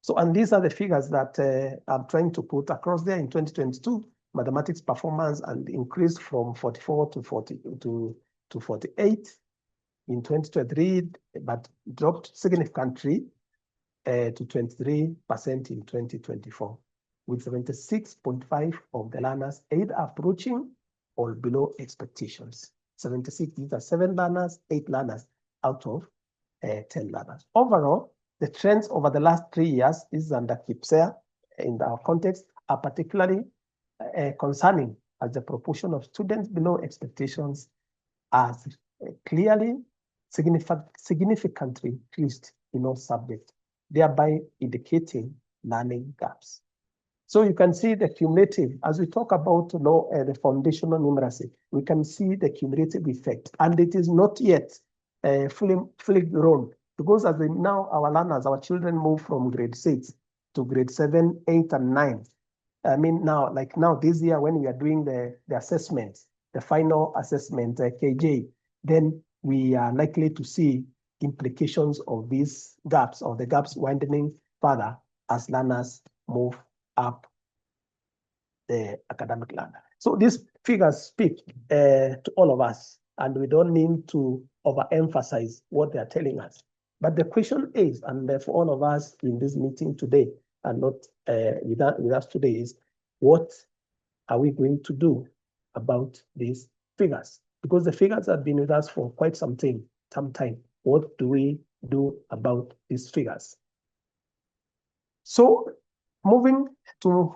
So, and these are the figures that I'm trying to put across there. In 2022, mathematics performance and increased from 44 to 48 in 2023, but dropped significantly to 23% in 2024, with 76.5% of the learners either approaching or below expectations. 76, these are 7 learners, 8 learners out of 10 learners. Overall, the trends over the last 3 years is under KIPSEA in our context are particularly concerning, as the proportion of students below expectations has clearly significantly increased in all subjects, thereby indicating learning gaps. So you can see the cumulative, as we talk about the foundational numeracy, we can see the cumulative effect, and it is not yet fully grown, because as now our learners, our children move from grade 6 to grade 7, 8, and 9. I mean, now, like now this year when we are doing the assessments, the final assessment, KJ, then we are likely to see implications of these gaps, or the gaps widening further as learners move up the academic ladder. So these figures speak to all of us, and we don't need to overemphasize what they are telling us. But the question is, and for all of us in this meeting today, and not with us today, is what are we going to do about these figures? Because the figures have been with us for quite some time. What do we do about these figures? So moving to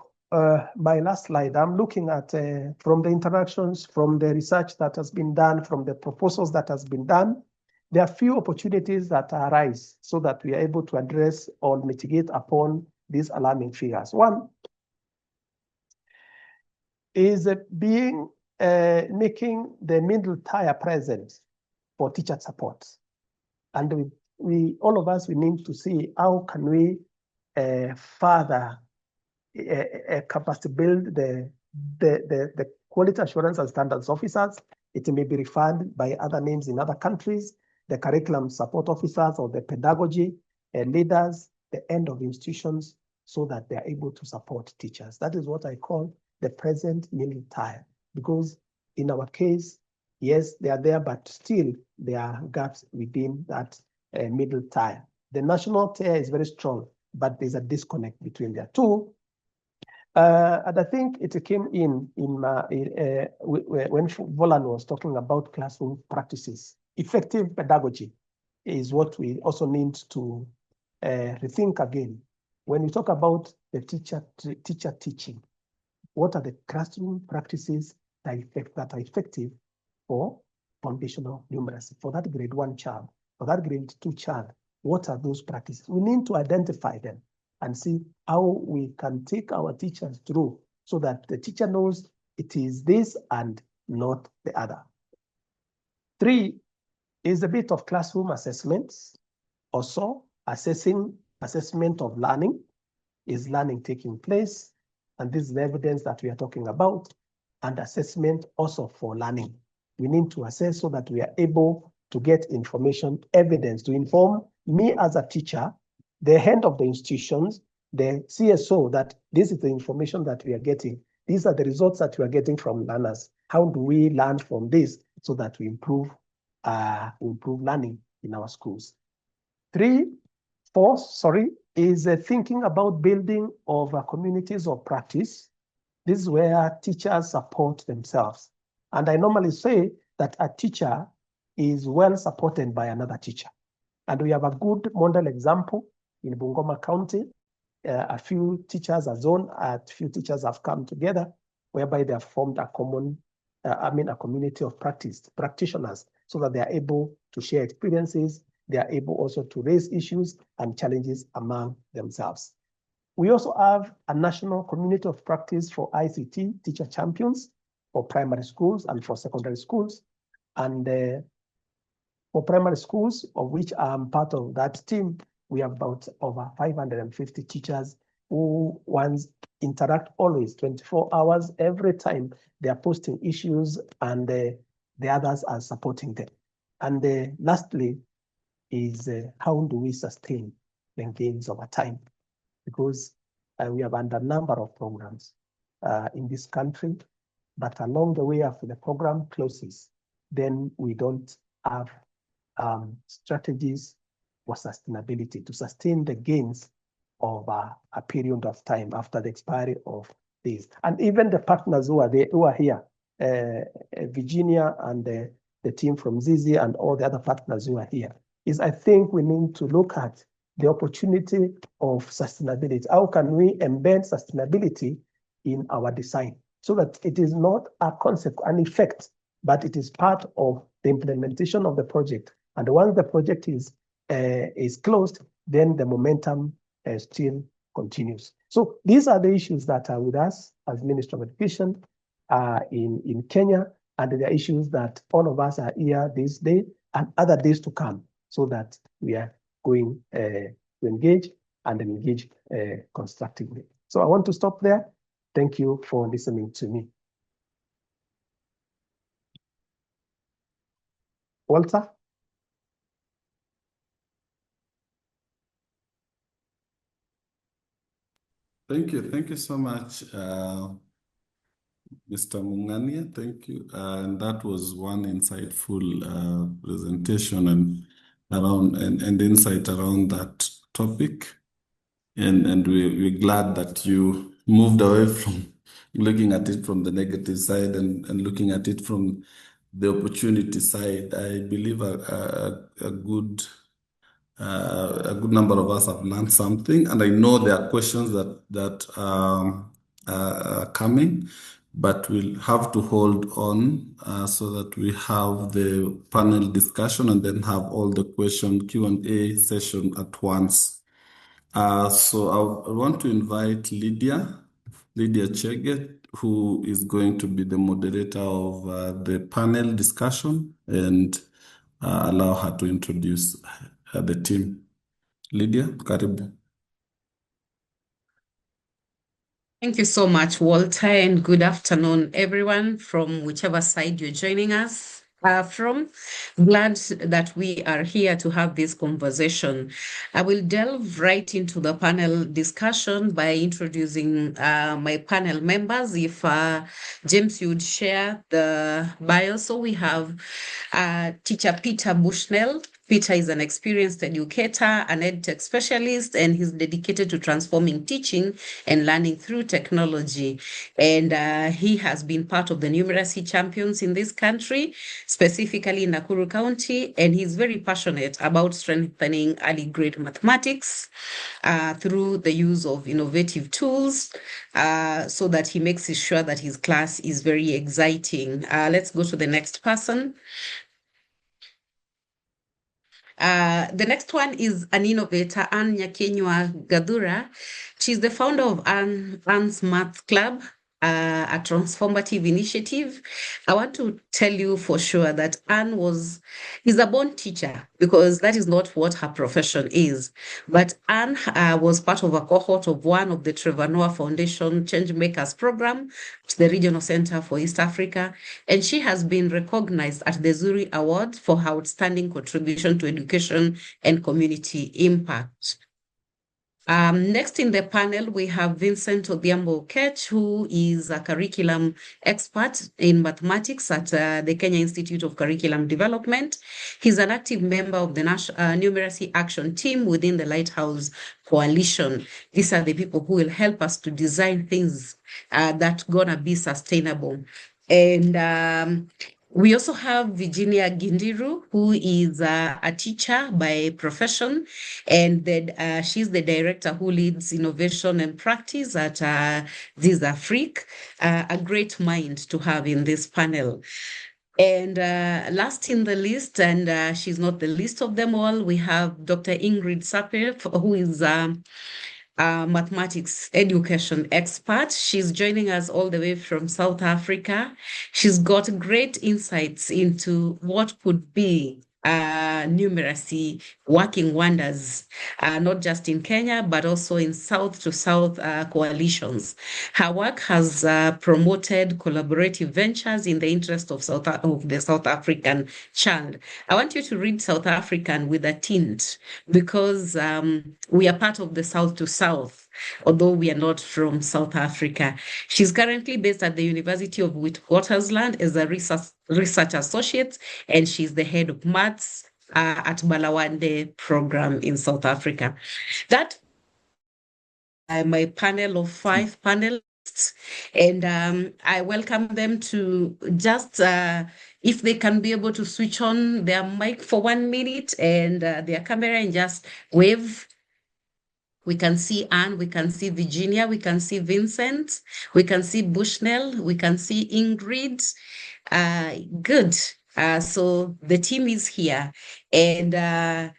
my last slide, I'm looking at from the interactions, from the research that has been done, from the proposals that has been done, there are few opportunities that arise so that we are able to address or mitigate upon these alarming figures. One is making the middle tier present for teacher support. And we all of us, we need to see how can we further capacity build the quality assurance and standards officers. It may be referred by other names in other countries, the curriculum support officers or the pedagogy leaders, the end of institutions, so that they are able to support teachers. That is what I call the present middle tier, because in our case, yes, they are there, but still there are gaps within that middle tier. The national tier is very strong, but there's a disconnect between the two. And I think it came in when Volan was talking about classroom practices. Effective pedagogy is what we also need to rethink again. When we talk about the teacher teaching, what are the classroom practices that are effective for foundational numeracy, for that grade 1 child, for that grade 2 child? What are those practices? We need to identify them and see how we can take our teachers through so that the teacher knows it is this and not the other. 3 is a bit of classroom assessments. Also, assessment of learning. Is learning taking place? And this is the evidence that we are talking about. And assessment also for learning. We need to assess so that we are able to get information, evidence to inform me as a teacher, the head of the institutions, the CSO, that this is the information that we are getting. These are the results that we are getting from learners. How do we learn from this so that we improve learning in our schools? 4 is thinking about building of communities of practice. This is where teachers support themselves. And I normally say that a teacher is well supported by another teacher. And we have a good model example in Bungoma County. A few teachers have come together, whereby they have formed a community of practitioners, so that they are able to share experiences. They are able also to raise issues and challenges among themselves. We also have a national community of practice for ICT teacher champions. for primary schools and for secondary schools. And for primary schools, of which I'm part of that team, we have about over 550 teachers who once interact always 24 hours every time they are posting issues, and the others are supporting them. And lastly is how do we sustain the gains over time? Because we have under a number of programs in this country, but along the way after the program closes, then we don't have strategies for sustainability to sustain the gains of a period of time after the expiry of these. And even the partners who are here, Virginia and the team from Zizi and all the other partners who are here, is I think we need to look at the opportunity of sustainability. How can we embed sustainability in our design so that it is not a concept, an effect, but it is part of the implementation of the project. And once the project is closed, then the momentum still continues. So these are the issues that are with us as Ministry of Education in Kenya, and the issues that all of us are here this day and other days to come, so that we are going to engage and engage constructively. So I want to stop there. Thank you for listening to me. Walter? Thank you so much, Mr. Mungania. Thank you. And that was one insightful presentation and insight around that topic. And we're glad that you moved away from looking at it from the negative side and looking at it from the opportunity side. I believe a good number of us have learned something, and I know there are questions that are coming, but we'll have to hold on so that we have the panel discussion and then have all the Q&A session at once. So I want to invite Lydia Cheget, who is going to be the moderator of the panel discussion, and allow her to introduce the team. Lydia, karibu. Thank you so much, Walter, and good afternoon, everyone, from whichever side you're joining us from. Glad that we are here to have this conversation. I will delve right into the panel discussion by introducing my panel members. If James, you would share the bio. So we have teacher Peter Bushnell. Peter is an experienced educator, an EdTech specialist, and he's dedicated to transforming teaching and learning through technology. And he has been part of the Numeracy champions in this country, specifically in Nakuru County, and he's very passionate about strengthening early grade mathematics through the use of innovative tools so that he makes sure that his class is very exciting. Let's go to the next person. The next one is an innovator, Anne Nyakenywa Gadura. She's the founder of Anne's Math Club, a transformative initiative. I want to tell you for sure that Anne is a born teacher, because that is not what her profession is. But Anne was part of a cohort of one of the Trevor Noah Foundation Changemakers program at the Regional Center for East Africa. And she has been recognized at the Zuri Award for her outstanding contribution to education and community impact. Next in the panel, we have Vincent Odhiambo Okech, who is a curriculum expert in mathematics at the Kenya Institute of Curriculum Development. He's an active member of the Numeracy Action Team within the Lighthouse Coalition. These are the people who will help us to design things that gonna be sustainable. And we also have Virginia Gindiru, who is a teacher by profession, and she's the director who leads innovation and practice at Zizi Afrique, a great mind to have in this panel. And last in the list, and she's not the least of them all, we have Dr. Ingrid Sapir, who is mathematics education expert. She's joining us all the way from South Africa. She's got great insights into what could be numeracy working wonders, not just in Kenya, but also in South to South coalitions. Her work has promoted collaborative ventures in the interest of the South African child. I want you to read South African with a tint because we are part of the South to South, although we are not from South Africa. She's currently based at the University of Witwatersrand as a research associate, and she's the head of maths at Balawande program in South Africa. That my panel of 5 panelists, and I welcome them to just, if they can be able to switch on their mic for 1 minute and their camera and just wave. We can see Anne, we can see Virginia, we can see Vincent, we can see Bushnell, we can see Ingrid. Good. So the team is here. And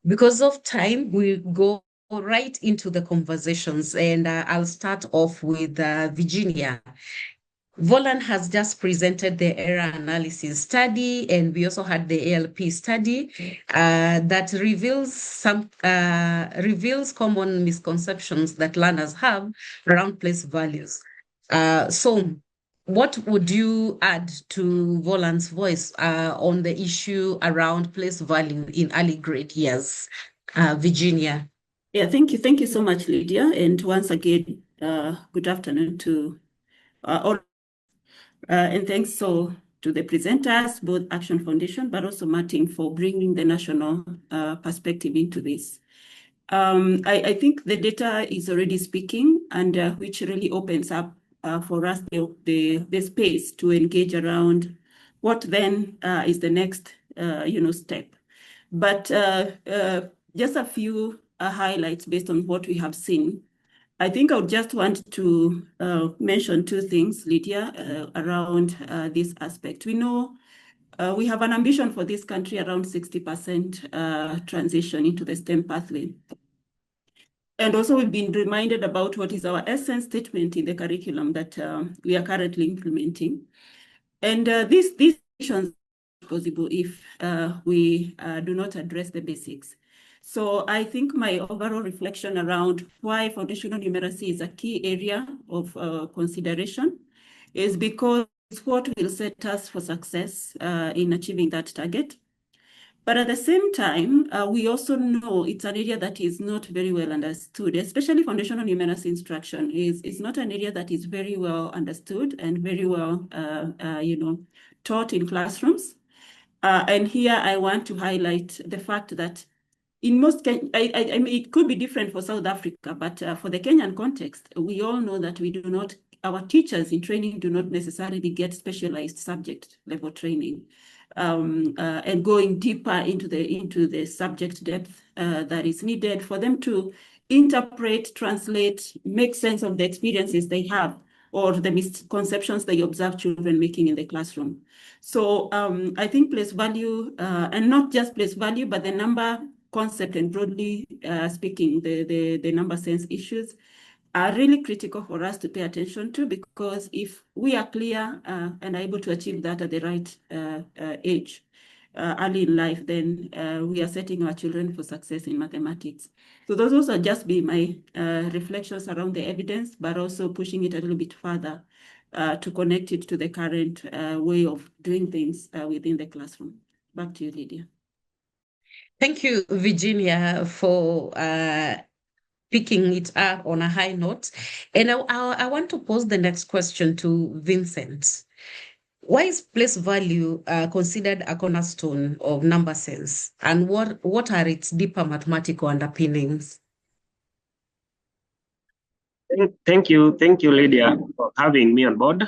because of time, we go right into the conversations. And I'll start off with Virginia. Volan has just presented the error analysis study, and we also had the ALP study that reveals common misconceptions that learners have around place values. So what would you add to Volan's voice on the issue around place value in early grade years? Virginia. Yeah, thank you. Thank you so much, Lydia. And once again, good afternoon to all. And thanks to the presenters, both Action Foundation, but also Martin for bringing the national perspective into this. I think the data is already speaking, and which really opens up for us the space to engage around what then is the next step. But just a few highlights based on what we have seen. I think I would just want to mention 2 things, Lydia, around this aspect. We know we have an ambition for this country around 60% transition into the STEM pathway. And also we've been reminded about what is our essence statement in the curriculum that we are currently implementing. And these missions are possible if we do not address the basics. So I think my overall reflection around why foundational numeracy is a key area of consideration is because it's what will set us for success in achieving that target. But at the same time, we also know it's an area that is not very well understood, especially foundational numeracy instruction is not an area that is very well understood and very well taught in classrooms. And here I want to highlight the fact that in most, I mean, it could be different for South Africa, but for the Kenyan context, we all know that our teachers in training do not necessarily get specialized subject level training, and going deeper into the subject depth that is needed for them to interpret, translate, make sense of the experiences they have or the misconceptions they observe children making in the classroom. So I think place value, and not just place value, but the number concept and broadly speaking, the number sense issues are really critical for us to pay attention to, because if we are clear and are able to achieve that at the right age, early in life, then we are setting our children for success in mathematics. So those also just be my reflections around the evidence, but also pushing it a little bit further to connect it to the current way of doing things within the classroom. Back to you, Lydia. Thank you, Virginia, for picking it up on a high note. And I want to pose the next question to Vincent. Why is place value considered a cornerstone of number sense? And what are its deeper mathematical underpinnings? Thank you, Lydia, for having me on board.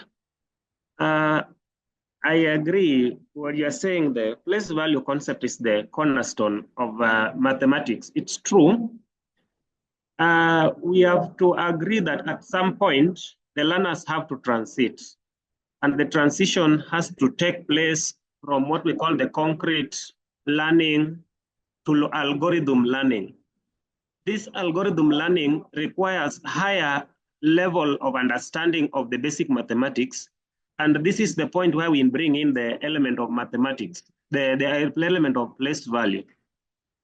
I agree what you're saying. The place value concept is the cornerstone of mathematics. It's true. We have to agree that at some point, the learners have to transit. And the transition has to take place from what we call the concrete learning to algorithm learning. this algorithm learning requires higher level of understanding of the basic mathematics. And this is the point where we bring in the element of mathematics, the element of place value.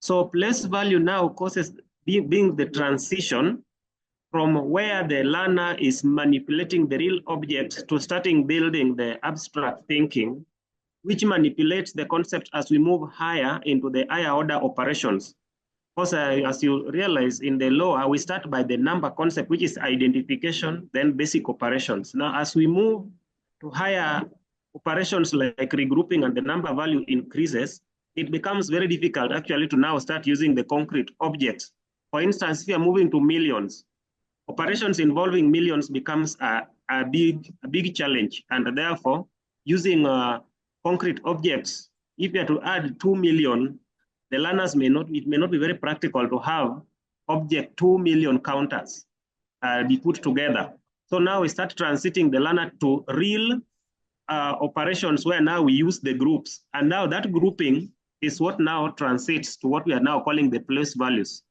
So place value now causes being the transition from where the learner is manipulating the real object to starting building the abstract thinking, which manipulates the concept as we move higher into the higher order operations. Because as you realize in the lower, we start by the number concept, which is identification, then basic operations. Now, as we move to higher operations like regrouping and the number value increases, it becomes very difficult actually to now start using the concrete objects. For instance, if you're moving to millions, operations involving millions becomes a big challenge. And therefore, using concrete objects, if you are to add 2 million, the learners it may not be very practical to have object 2 million counters be put together. So now we start transiting the learner to real operations where now we use the groups. And now that grouping is what now transits to what we are now calling the place values.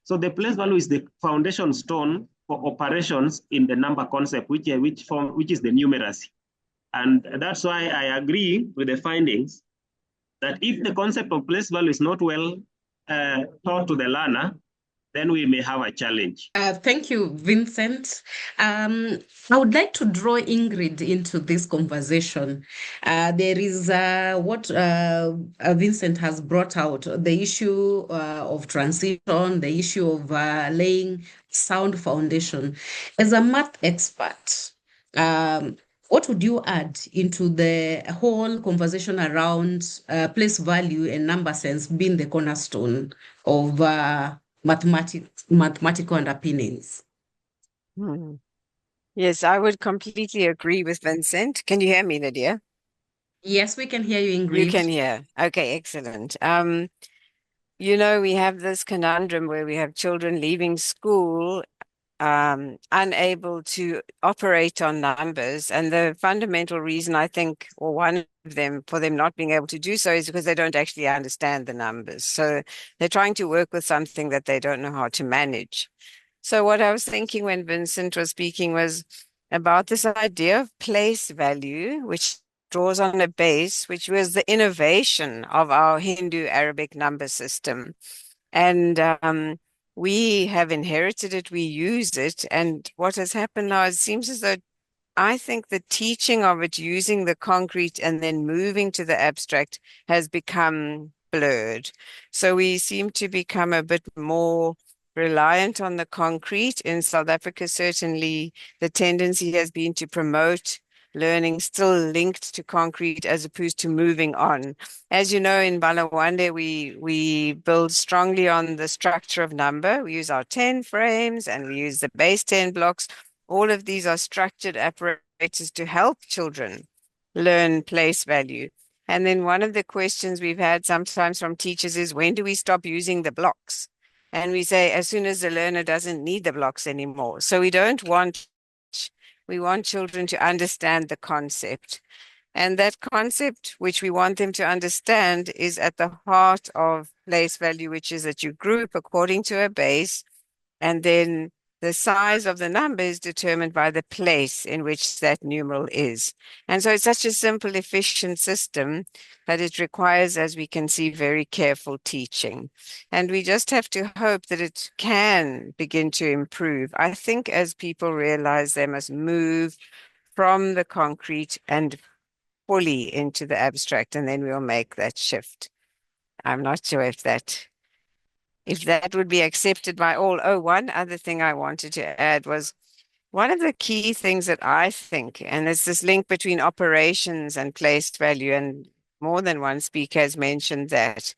So the place value is the foundation stone for operations in the number concept, which is the numeracy. And that's why I agree with the findings that if the concept of place value is not well taught to the learner, then we may have a challenge. Thank you, Vincent. I would like to draw Ingrid into this conversation. There is what Vincent has brought out, the issue of transition, the issue of laying sound foundation. As a math expert, what would you add into the whole conversation around place value and number sense being the cornerstone of mathematical underpinnings? Yes, I would completely agree with Vincent. Can you hear me, Lydia? Yes, we can hear you, Ingrid. You can hear. Okay, excellent. You know, we have this conundrum where we have children leaving school unable to operate on numbers. And the fundamental reason, I think, or one of them for them not being able to do so is because they don't actually understand the numbers. So they're trying to work with something that they don't know how to manage. So what I was thinking when Vincent was speaking was about this idea of place value, which draws on a base, which was the innovation of our Hindu Arabic number system. And we have inherited it, we use it. And what has happened now, it seems as though I think the teaching of it using the concrete and then moving to the abstract has become blurred. So we seem to become a bit more reliant on the concrete. In South Africa, certainly the tendency has been to promote learning still linked to concrete as opposed to moving on. As you know, in Balawande, we build strongly on the structure of number. We use our 10 frames and we use the base 10 blocks. All of these are structured apparatus to help children learn place value. And then one of the questions we've had sometimes from teachers is, when do we stop using the blocks? And we say, as soon as the learner doesn't need the blocks anymore. So we want children to understand the concept. And that concept, which we want them to understand, is at the heart of place value, which is that you group according to a base, and then the size of the number is determined by the place in which that numeral is. And so it's such a simple, efficient system, but it requires, as we can see, very careful teaching. And we just have to hope that it can begin to improve. I think as people realize they must move from the concrete and fully into the abstract, and then we'll make that shift. I'm not sure if that would be accepted by all. Oh, one other thing I wanted to add was one of the key things that I think, and it's this link between operations and place value, and more than one speaker has mentioned that,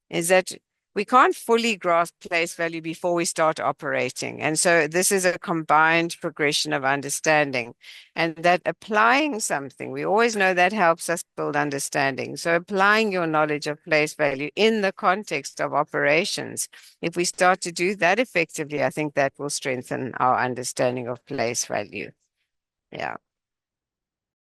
is that we can't fully grasp place value before we start operating. And so this is a combined progression of understanding, and that applying something, we always know that helps us build understanding. So applying your knowledge of place value in the context of operations, if we start to do that effectively, I think that will strengthen our understanding of place value. Yeah.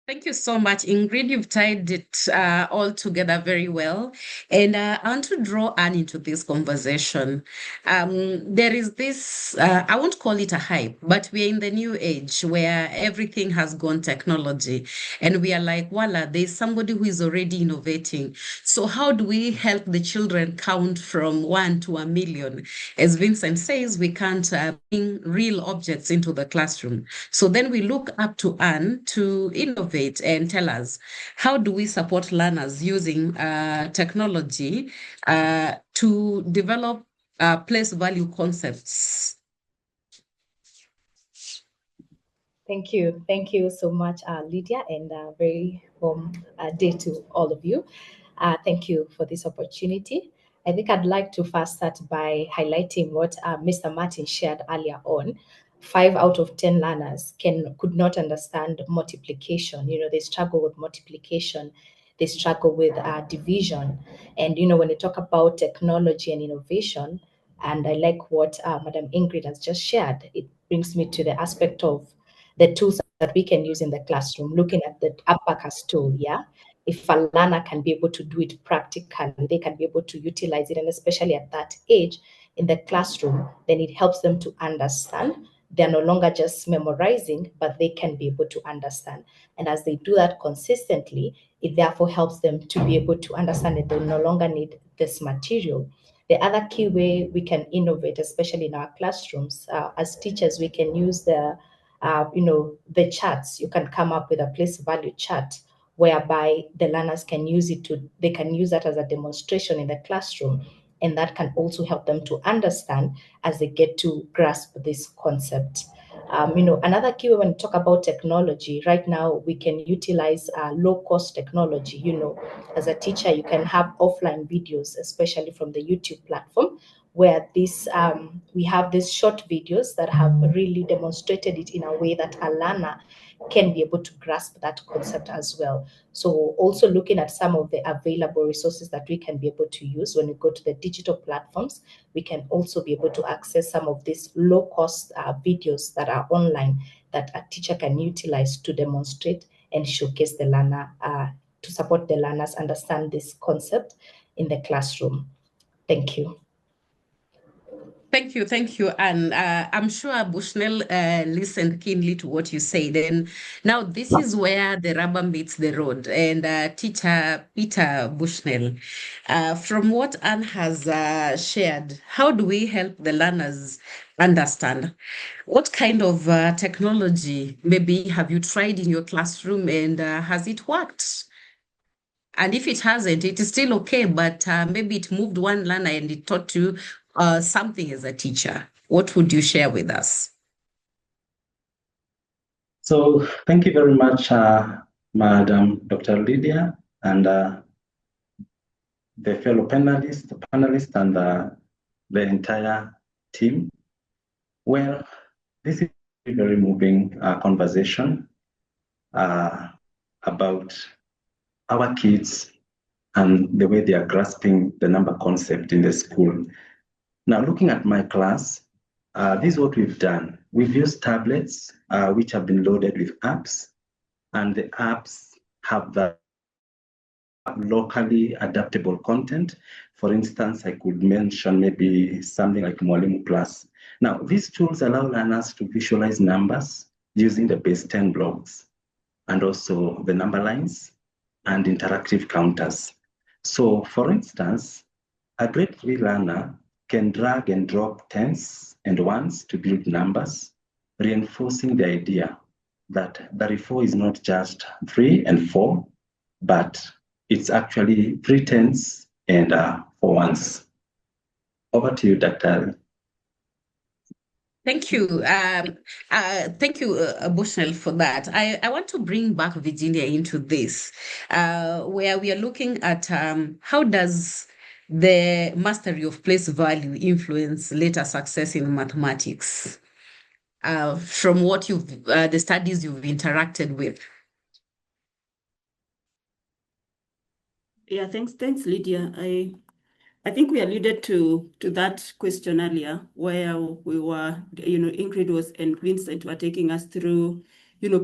Thank you so much, Ingrid. You've tied it all together very well. And I want to draw Anne into this conversation. There is this, I won't call it a hype, but we're in the new age where everything has gone technology. And we are like, voila, there's somebody who is already innovating. So how do we help the children count from 1 to 1,000,000? As Vincent says, we can't bring real objects into the classroom. So then we look up to Anne to innovate and tell us, how do we support learners using technology to develop place value concepts? Thank you. Thank you so much, Lydia, and very warm day to all of you. Thank you for this opportunity. I think I'd like to first start by highlighting what Mr. Martin shared earlier on. 5 out of 10 learners could not understand multiplication. They struggle with multiplication. They struggle with division. And, when you talk about technology and innovation, and I like what Madam Ingrid has just shared, it brings me to the aspect of the tools that we can use in the classroom, looking at the abacus tool, yeah? If a learner can be able to do it practically, they can be able to utilize it, and especially at that age in the classroom, then it helps them to understand. They're no longer just memorizing, but they can be able to understand. And as they do that consistently, it therefore helps them to be able to understand that they no longer need this material. The other key way we can innovate, especially in our classrooms, as teachers, we can use the charts. You can come up with a place value chart whereby the learners can use they can use that as a demonstration in the classroom. And that can also help them to understand as they get to grasp this concept. Another key when we talk about technology, right now we can utilize low-cost technology. As a teacher, you can have offline videos, especially from the YouTube platform, where we have these short videos that have really demonstrated it in a way that a learner can be able to grasp that concept as well. So also looking at some of the available resources that we can be able to use when we go to the digital platforms, we can also be able to access some of these low-cost videos that are online that a teacher can utilize to demonstrate and showcase the learner, to support the learners understand this concept in the classroom. Thank you. Thank you, Anne. I'm sure Bushnell listened keenly to what you said. And now this is where the rubber meets the road. And teacher Peter Bushnell, from what Anne has shared, how do we help the learners understand? What kind of technology maybe have you tried in your classroom, and has it worked? And if it hasn't, it is still okay, but maybe it moved one learner and it taught you something as a teacher. What would you share with us? So thank you very much, Madam Dr. Lydia, and the fellow panelists, and the entire team. Well, this is a very moving conversation about our kids and the way they are grasping the number concept in the school. Now, looking at my class, this is what we've done. We've used tablets, which have been loaded with apps, and the apps have the locally adaptable content. For instance, I could mention maybe something like Mwalimu Plus. Now, these tools allow learners to visualize numbers using the base 10 blocks, and also the number lines and interactive counters. So, for instance, a grade 3 learner can drag and drop tens and ones to build numbers, reinforcing the idea that 34 is not just 3 and 4, but it's actually 3 tens and 4 ones. Over to you, Dr. Thank you. Thank you, Bushnell, for that. I want to bring back Virginia into this, where we are looking at how does the mastery of place value influence later success in mathematics, from what the studies you've interacted with. Yeah, thanks, Lydia. I think we alluded to that question earlier, where we were, Ingrid and Vincent were taking us through,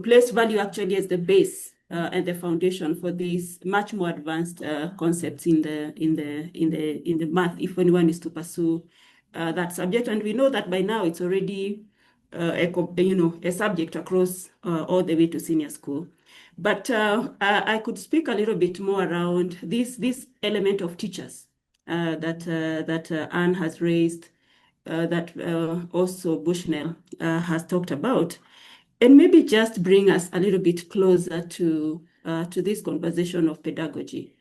place value actually as the base and the foundation for these much more advanced concepts in the math, if anyone is to pursue that subject. And we know that by now it's already a subject across all the way to senior school. But I could speak a little bit more around this element of teachers that Anne has raised, that also Bushnell has talked about, and maybe just bring us a little bit closer to this conversation of pedagogy.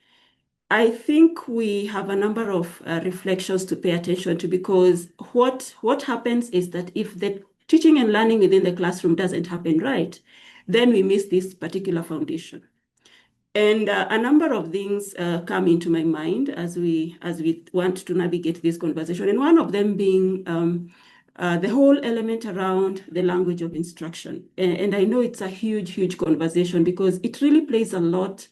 I think we have a number of reflections to pay attention to, because what happens is that if the teaching and learning within the classroom doesn't happen right, then we miss this particular foundation. And a number of things come into my mind as we want to navigate this conversation, and one of them being the whole element around the language of instruction. And I know it's a huge conversation, because it really plays a lot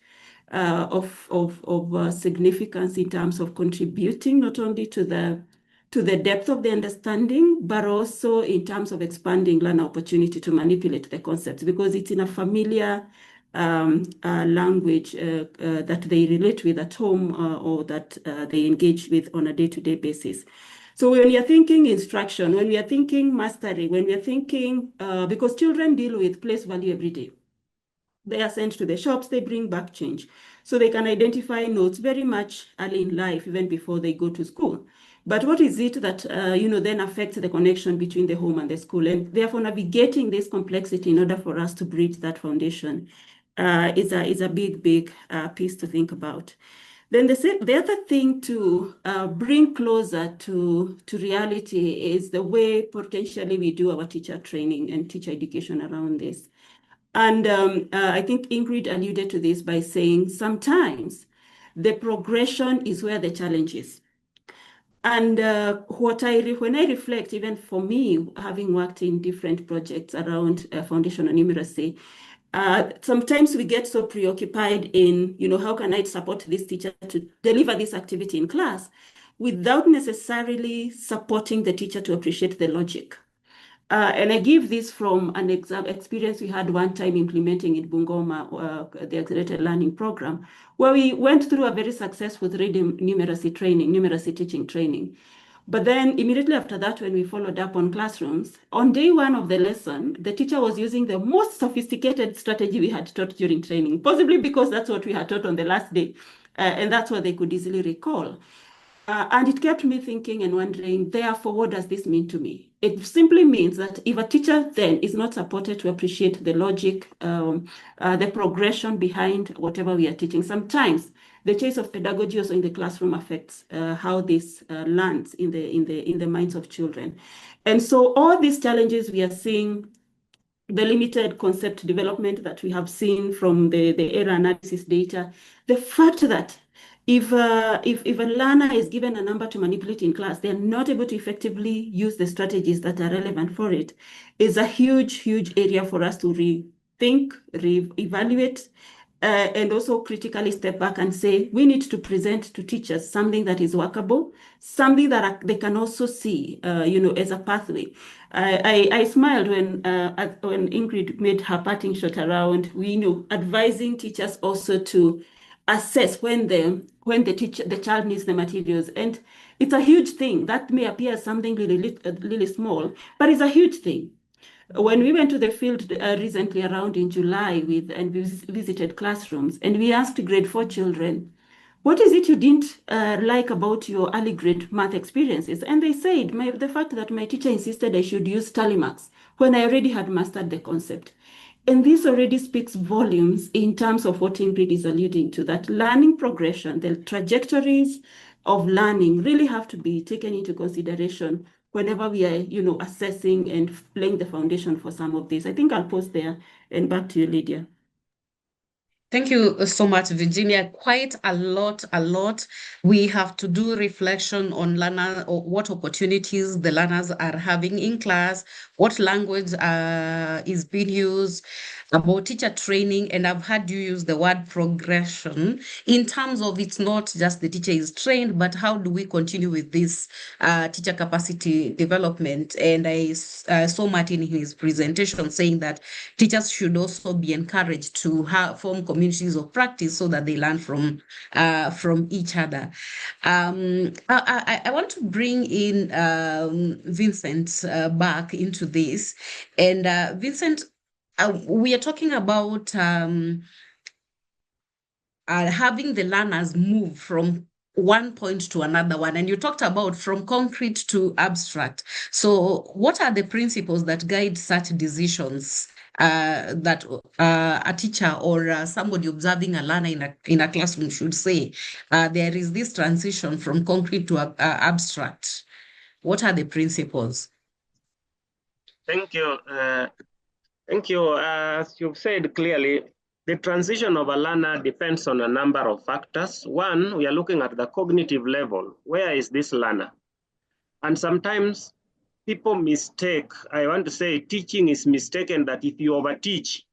of significance in terms of contributing not only to the depth of the understanding, but also in terms of expanding learner opportunity to manipulate the concepts, because it's in a familiar language that they relate with at home or that they engage with on a day-to-day basis. So when you're thinking instruction, when we are thinking mastery, when we are thinking, because children deal with place value every day. They are sent to the shops, they bring back change. So they can identify notes very much early in life, even before they go to school. But what is it that then affects the connection between the home and the school? And therefore navigating this complexity in order for us to bridge that foundation is a big piece to think about. Then the other thing to bring closer to reality is the way potentially we do our teacher training and teacher education around this. And I think Ingrid alluded to this by saying sometimes the progression is where the challenge is. And when I reflect, even for me, having worked in different projects around foundational numeracy, sometimes we get so preoccupied in, how can I support this teacher to deliver this activity in class without necessarily supporting the teacher to appreciate the logic. And I give this from an experience we had one time implementing in Bungoma, the Accelerated Learning Program, where we went through a very successful numeracy teaching training. But then immediately after that, when we followed up on classrooms, on day one of the lesson, the teacher was using the most sophisticated strategy we had taught during training, possibly because that's what we had taught on the last day, and that's what they could easily recall. And it kept me thinking and wondering, therefore, what does this mean to me? It simply means that if a teacher then is not supported to appreciate the logic, the progression behind whatever we are teaching, sometimes the choice of pedagogy also in the classroom affects how this lands in the minds of children. And so all these challenges we are seeing, the limited concept development that we have seen from the error analysis data, the fact that if a learner is given a number to manipulate in class, they're not able to effectively use the strategies that are relevant for it, is a huge area for us to rethink, reevaluate, and also critically step back and say, we need to present to teachers something that is workable, something that they can also see, as a pathway. I smiled when Ingrid made her parting shot around, advising teachers also to assess when the child needs the materials. And it's a huge thing. That may appear as something really small, but it's a huge thing. When we went to the field recently around in July and we visited classrooms, and we asked grade 4 children, what is it you didn't like about your early grade math experiences? And they said, the fact that my teacher insisted I should use tally marks when I already had mastered the concept. And this already speaks volumes in terms of what Ingrid is alluding to, that learning progression, the trajectories of learning really have to be taken into consideration whenever we are, assessing and laying the foundation for some of this. I think I'll pause there and back to you, Lydia. Thank you so much, Virginia. Quite a lot, a lot. We have to do reflection on learner or what opportunities the learners are having in class, what language is being used, about teacher training. And I've heard you use the word progression in terms of it's not just the teacher is trained, but how do we continue with this teacher capacity development? And I saw Martin in his presentation saying that teachers should also be encouraged to form communities of practice so that they learn from each other. I want to bring in Vincent back into this. And Vincent, we are talking about having the learners move from one point to another one. And you talked about from concrete to abstract. So what are the principles that guide such decisions that a teacher or somebody observing a learner in a classroom should say, there is this transition from concrete to abstract? What are the principles? Thank you. Thank you. As you've said clearly, the transition of a learner depends on a number of factors. One, we are looking at the cognitive level. Where is this learner? And sometimes people mistake, I want to say teaching is mistaken that if you overteach,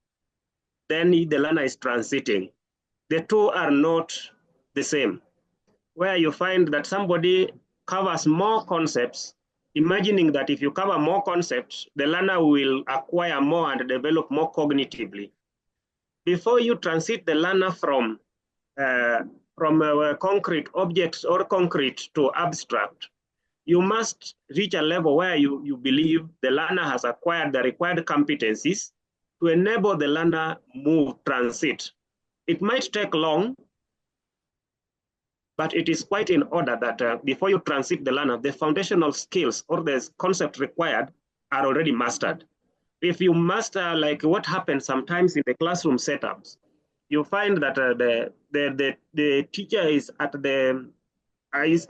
then the learner is transiting. The two are not the same. Where you find that somebody covers more concepts, imagining that if you cover more concepts, the learner will acquire more and develop more cognitively. Before you transit the learner from concrete objects or concrete to abstract, you must reach a level where you believe the learner has acquired the required competencies to enable the learner move, transit. It might take long, but it is quite in order that before you transit the learner, the foundational skills or the concept required are already mastered. If you master, like what happens sometimes in the classroom setups, you find that the teacher is at the is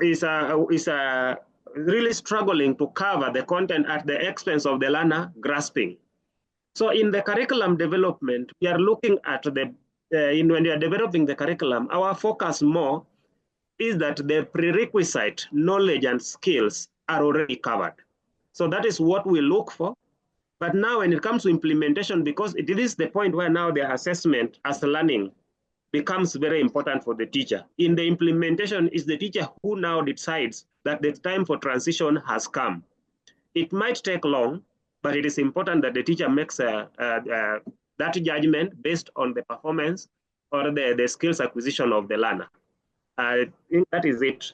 really struggling to cover the content at the expense of the learner grasping. So in the curriculum development, we are looking at when we are developing the curriculum, our focus more is that the prerequisite knowledge and skills are already covered. So that is what we look for. But now when it comes to implementation, because it is the point where now the assessment as learning becomes very important for the teacher. In the implementation, is the teacher who now decides that the time for transition has come. It might take long, but it is important that the teacher makes that judgment based on the performance or the skills acquisition of the learner. I think that is it,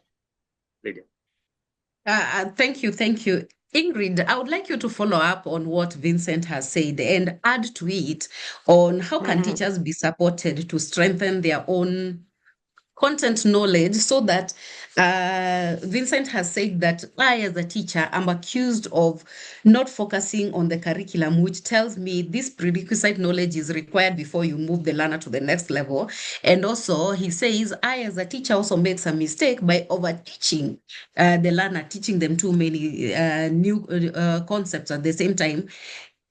Lydia. Thank you. Thank you. Ingrid, I would like you to follow up on what Vincent has said and add to it on how can teachers be supported to strengthen their own content knowledge so that Vincent has said that I, as a teacher, am accused of not focusing on the curriculum, which tells me this prerequisite knowledge is required before you move the learner to the next level. And also he says, I, as a teacher, also makes a mistake by overteaching the learner, teaching them too many new concepts at the same time,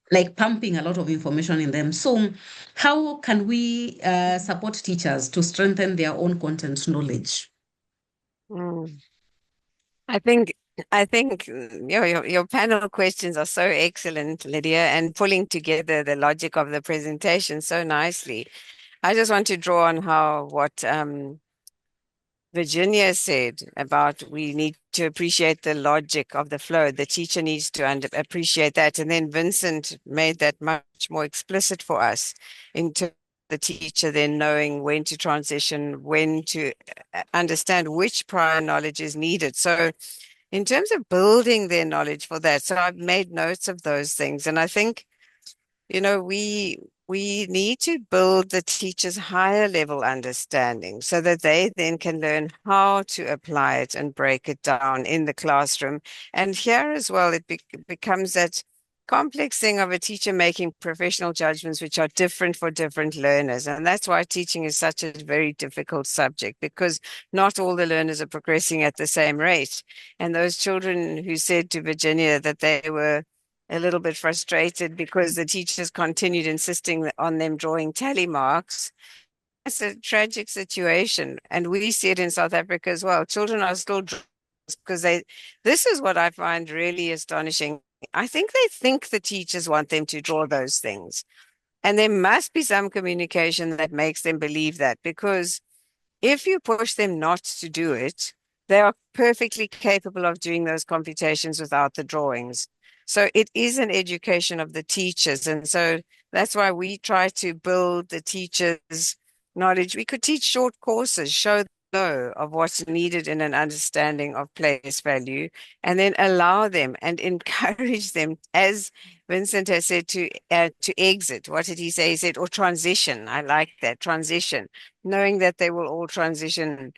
like pumping a lot of information in them. So how can we support teachers to strengthen their own content knowledge? I think your panel questions are so excellent, Lydia, and pulling together the logic of the presentation so nicely. I just want to draw on what Virginia said about we need to appreciate the logic of the flow. The teacher needs to appreciate that. And then Vincent made that much more explicit for us in terms of the teacher then knowing when to transition, when to understand which prior knowledge is needed. So in terms of building their knowledge for that, so I've made notes of those things. And I think, we need to build the teacher's higher level understanding so that they then can learn how to apply it and break it down in the classroom. And here as well, it becomes that complex thing of a teacher making professional judgments which are different for different learners. And that's why teaching is such a very difficult subject, because not all the learners are progressing at the same rate. And those children who said to Virginia that they were a little bit frustrated because the teachers continued insisting on them drawing tally marks, It's a tragic situation, and we see it in South Africa as well. Children are still because this is what I find really astonishing. I think they think the teachers want them to draw those things. And there must be some communication that makes them believe that, because if you push them not to do it, they are perfectly capable of doing those computations without the drawings. So it is an education of the teachers. And so that's why we try to build the teachers' knowledge. We could teach short courses, show know of what's needed in an understanding of place value, and then allow them and encourage them, as Vincent has said, to exit. What did he say? He said, or transition. I like that, transition, knowing that they will all transition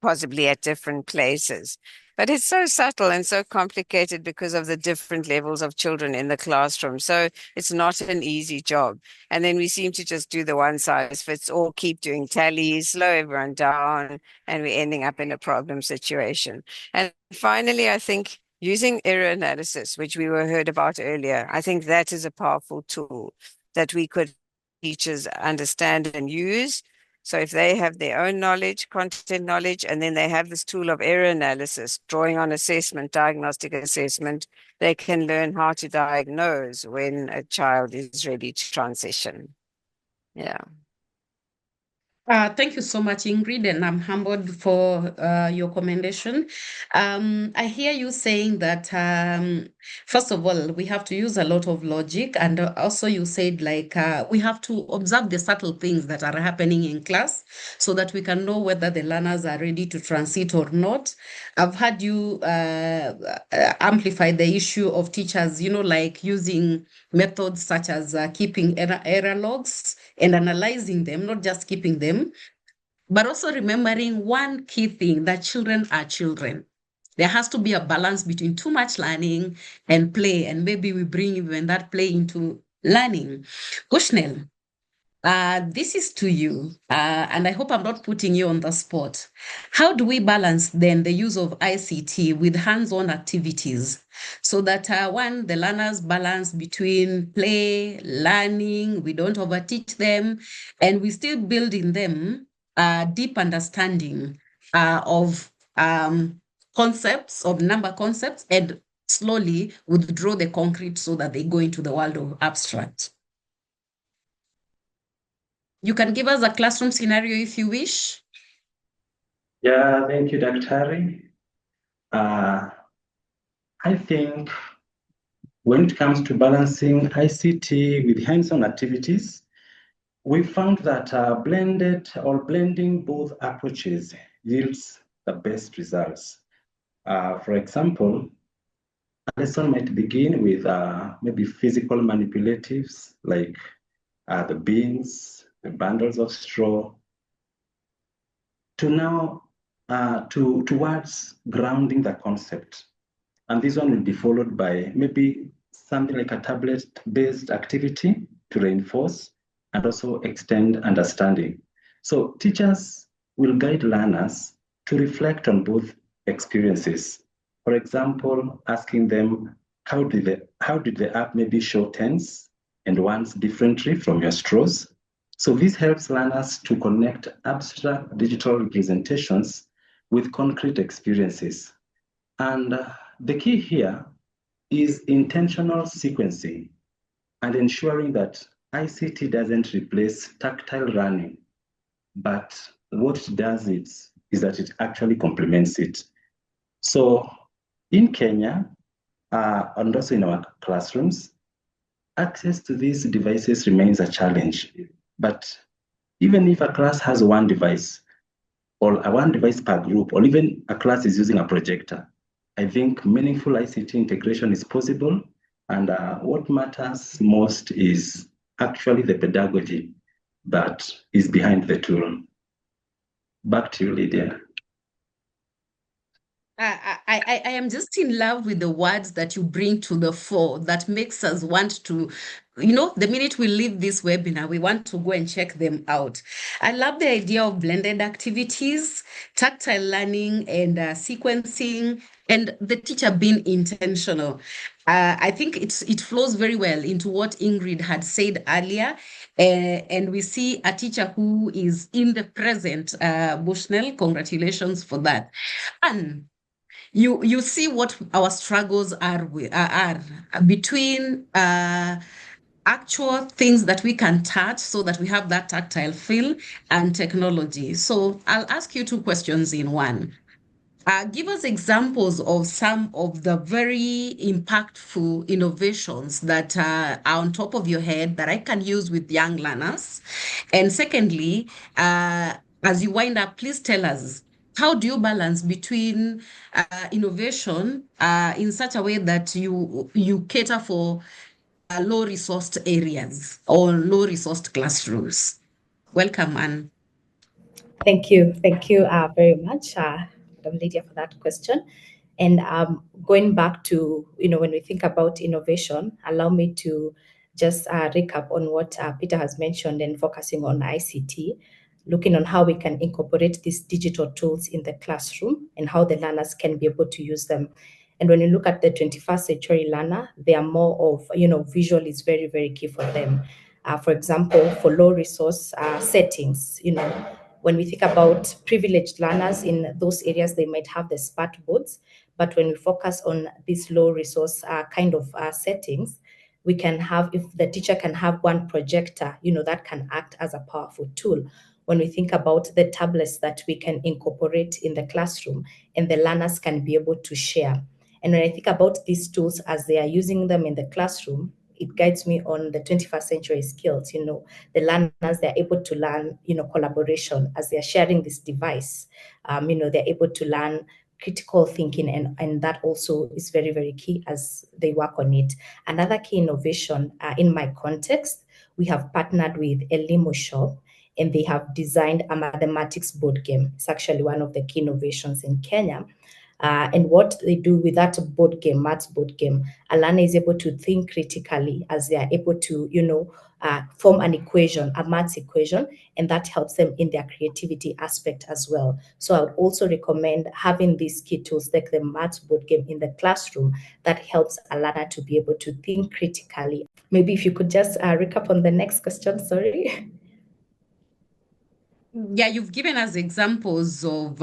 possibly at different places. But it's so subtle and so complicated because of the different levels of children in the classroom. So it's not an easy job. And then we seem to just do the one size fits all, keep doing tallies, slow everyone down, and we're ending up in a problem situation. And finally, I think using error analysis, which we were heard about earlier, I think that is a powerful tool that we could teachers understand and use. So if they have their own knowledge, content knowledge, and then they have this tool of error analysis, drawing on assessment, diagnostic assessment, they can learn how to diagnose when a child is ready to transition. Yeah. Thank you so much, Ingrid, and I'm humbled for your commendation. I hear you saying that, first of all, we have to use a lot of logic, and also you said we have to observe the subtle things that are happening in class so that we can know whether the learners are ready to transit or not. I've heard you amplify the issue of teachers, like using methods such as keeping error logs and analyzing them, not just keeping them, but also remembering one key thing, that children are children. There has to be a balance between too much learning and play, and maybe we bring even that play into learning. Kushnel, this is to you, and I hope I'm not putting you on the spot. How do we balance then the use of ICT with hands-on activities so that the learners balance between play, learning, we don't overteach them, and we still build in them deep understanding of concepts, of number concepts, and slowly withdraw the concrete so that they go into the world of abstract? You can give us a classroom scenario if you wish. Yeah, thank you, Dr. I think when it comes to balancing ICT with hands-on activities, we found that blending both approaches yields the best results. For example, a lesson might begin with maybe physical manipulatives like the bins, the bundles of straw, to now towards grounding the concept. And this one will be followed by maybe something like a tablet-based activity to reinforce and also extend understanding. So teachers will guide learners to reflect on both experiences. For example, asking them, how did the app maybe show tens and ones differently from your straws? So this helps learners to connect abstract digital representations with concrete experiences. And the key here is intentional sequencing and ensuring that ICT doesn't replace tactile learning, but what it does is that it actually complements it. So in Kenya, and also in our classrooms, access to these devices remains a challenge. But even if a class has one device, or one device per group, or even a class is using a projector, I think meaningful ICT integration is possible. And what matters most is actually the pedagogy that is behind the tool. Back to you, Lydia. I am just in love with the words that you bring to the fore that makes us want to the minute we leave this webinar, we want to go and check them out. I love the idea of blended activities, tactile learning, and sequencing, and the teacher being intentional. I think it flows very well into what Ingrid had said earlier. And we see a teacher who is in the present. Bushnell, congratulations for that. And you see what our struggles are between actual things that we can touch so that we have that tactile feel and technology. So I'll ask you two questions in one. Give us examples of some of the very impactful innovations that are on top of your head that I can use with young learners. And secondly, as you wind up, please tell us, how do you balance between innovation in such a way that you cater for low-resourced areas or low-resourced classrooms? Welcome, Anne. Thank you very much, Madam Lydia, for that question. And going back to, when we think about innovation, allow me to just recap on what Peter has mentioned and focusing on ICT, looking on how we can incorporate these digital tools in the classroom and how the learners can be able to use them. And when you look at the 21st century learner, they are more of, visual is very, very key for them. For example, for low resource settings, when we think about privileged learners in those areas, they might have the smart boards. But when we focus on these low resource kind of settings, we can have, if the teacher can have one projector, that can act as a powerful tool. When we think about the tablets that we can incorporate in the classroom and the learners can be able to share. And when I think about these tools as they are using them in the classroom, it guides me on the 21st century skills. The learners, they're able to learn, collaboration as they're sharing this device. They're able to learn critical thinking, and that also is very, very key as they work on it. Another key innovation in my context, we have partnered with Elimo Shop, and they have designed a mathematics board game. It's actually one of the key innovations in Kenya. And what they do with that board game, maths board game, a learner is able to think critically as they are able to, form an equation, a maths equation, and that helps them in their creativity aspect as well. So I would also recommend having these key tools like the maths board game in the classroom that helps a learner to be able to think critically. Maybe if you could just recap on the next question, sorry. Yeah, you've given us examples of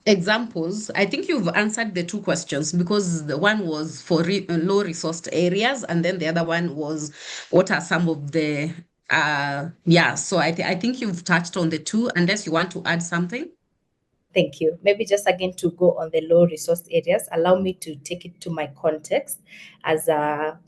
examples. I think you've answered the two questions because the one was for low resourced areas, and then the other one was what are some of the so I think you've touched on the two, unless you want to add something. Thank you. Maybe just again to go on the low resource areas, allow me to take it to my context as a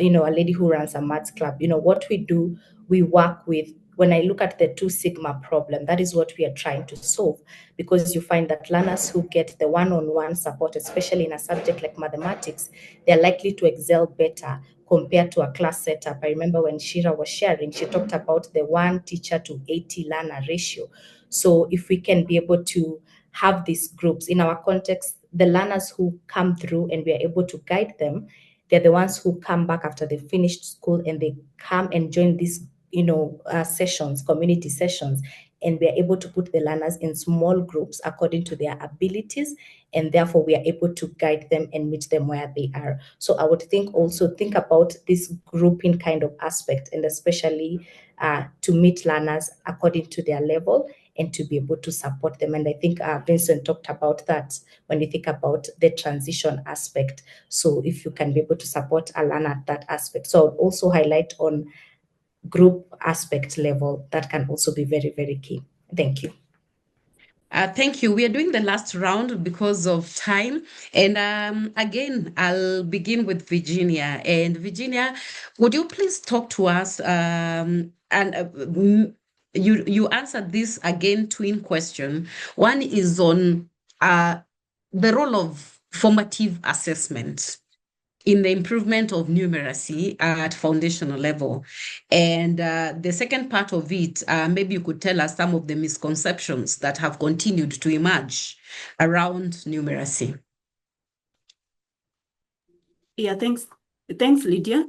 lady who runs a maths club. What we do, we work with, when I look at the 2 Sigma problem, that is what we are trying to solve, because you find that learners who get the one-on-one support, especially in a subject like mathematics, they're likely to excel better compared to a class setup. I remember when Shira was sharing, she talked about the 1 teacher to 80 learner ratio. So if we can be able to have these groups in our context, the learners who come through and we are able to guide them, they're the ones who come back after they finished school and they come and join these sessions, community sessions, and we are able to put the learners in small groups according to their abilities, and therefore we are able to guide them and meet them where they are. So I would think about this grouping kind of aspect, and especially to meet learners according to their level and to be able to support them. And I think Vincent talked about that when you think about the transition aspect. So if you can be able to support a learner at that aspect. So I would also highlight on group aspect level, that can also be very, very key. Thank you. Thank you. We are doing the last round because of time. And again, I'll begin with Virginia. And Virginia, would you please talk to us? You answered this again, twin question. One is on the role of formative assessment in the improvement of numeracy at foundational level. And the second part of it, maybe you could tell us some of the misconceptions that have continued to emerge around numeracy. Yeah, thanks. Thanks, Lydia.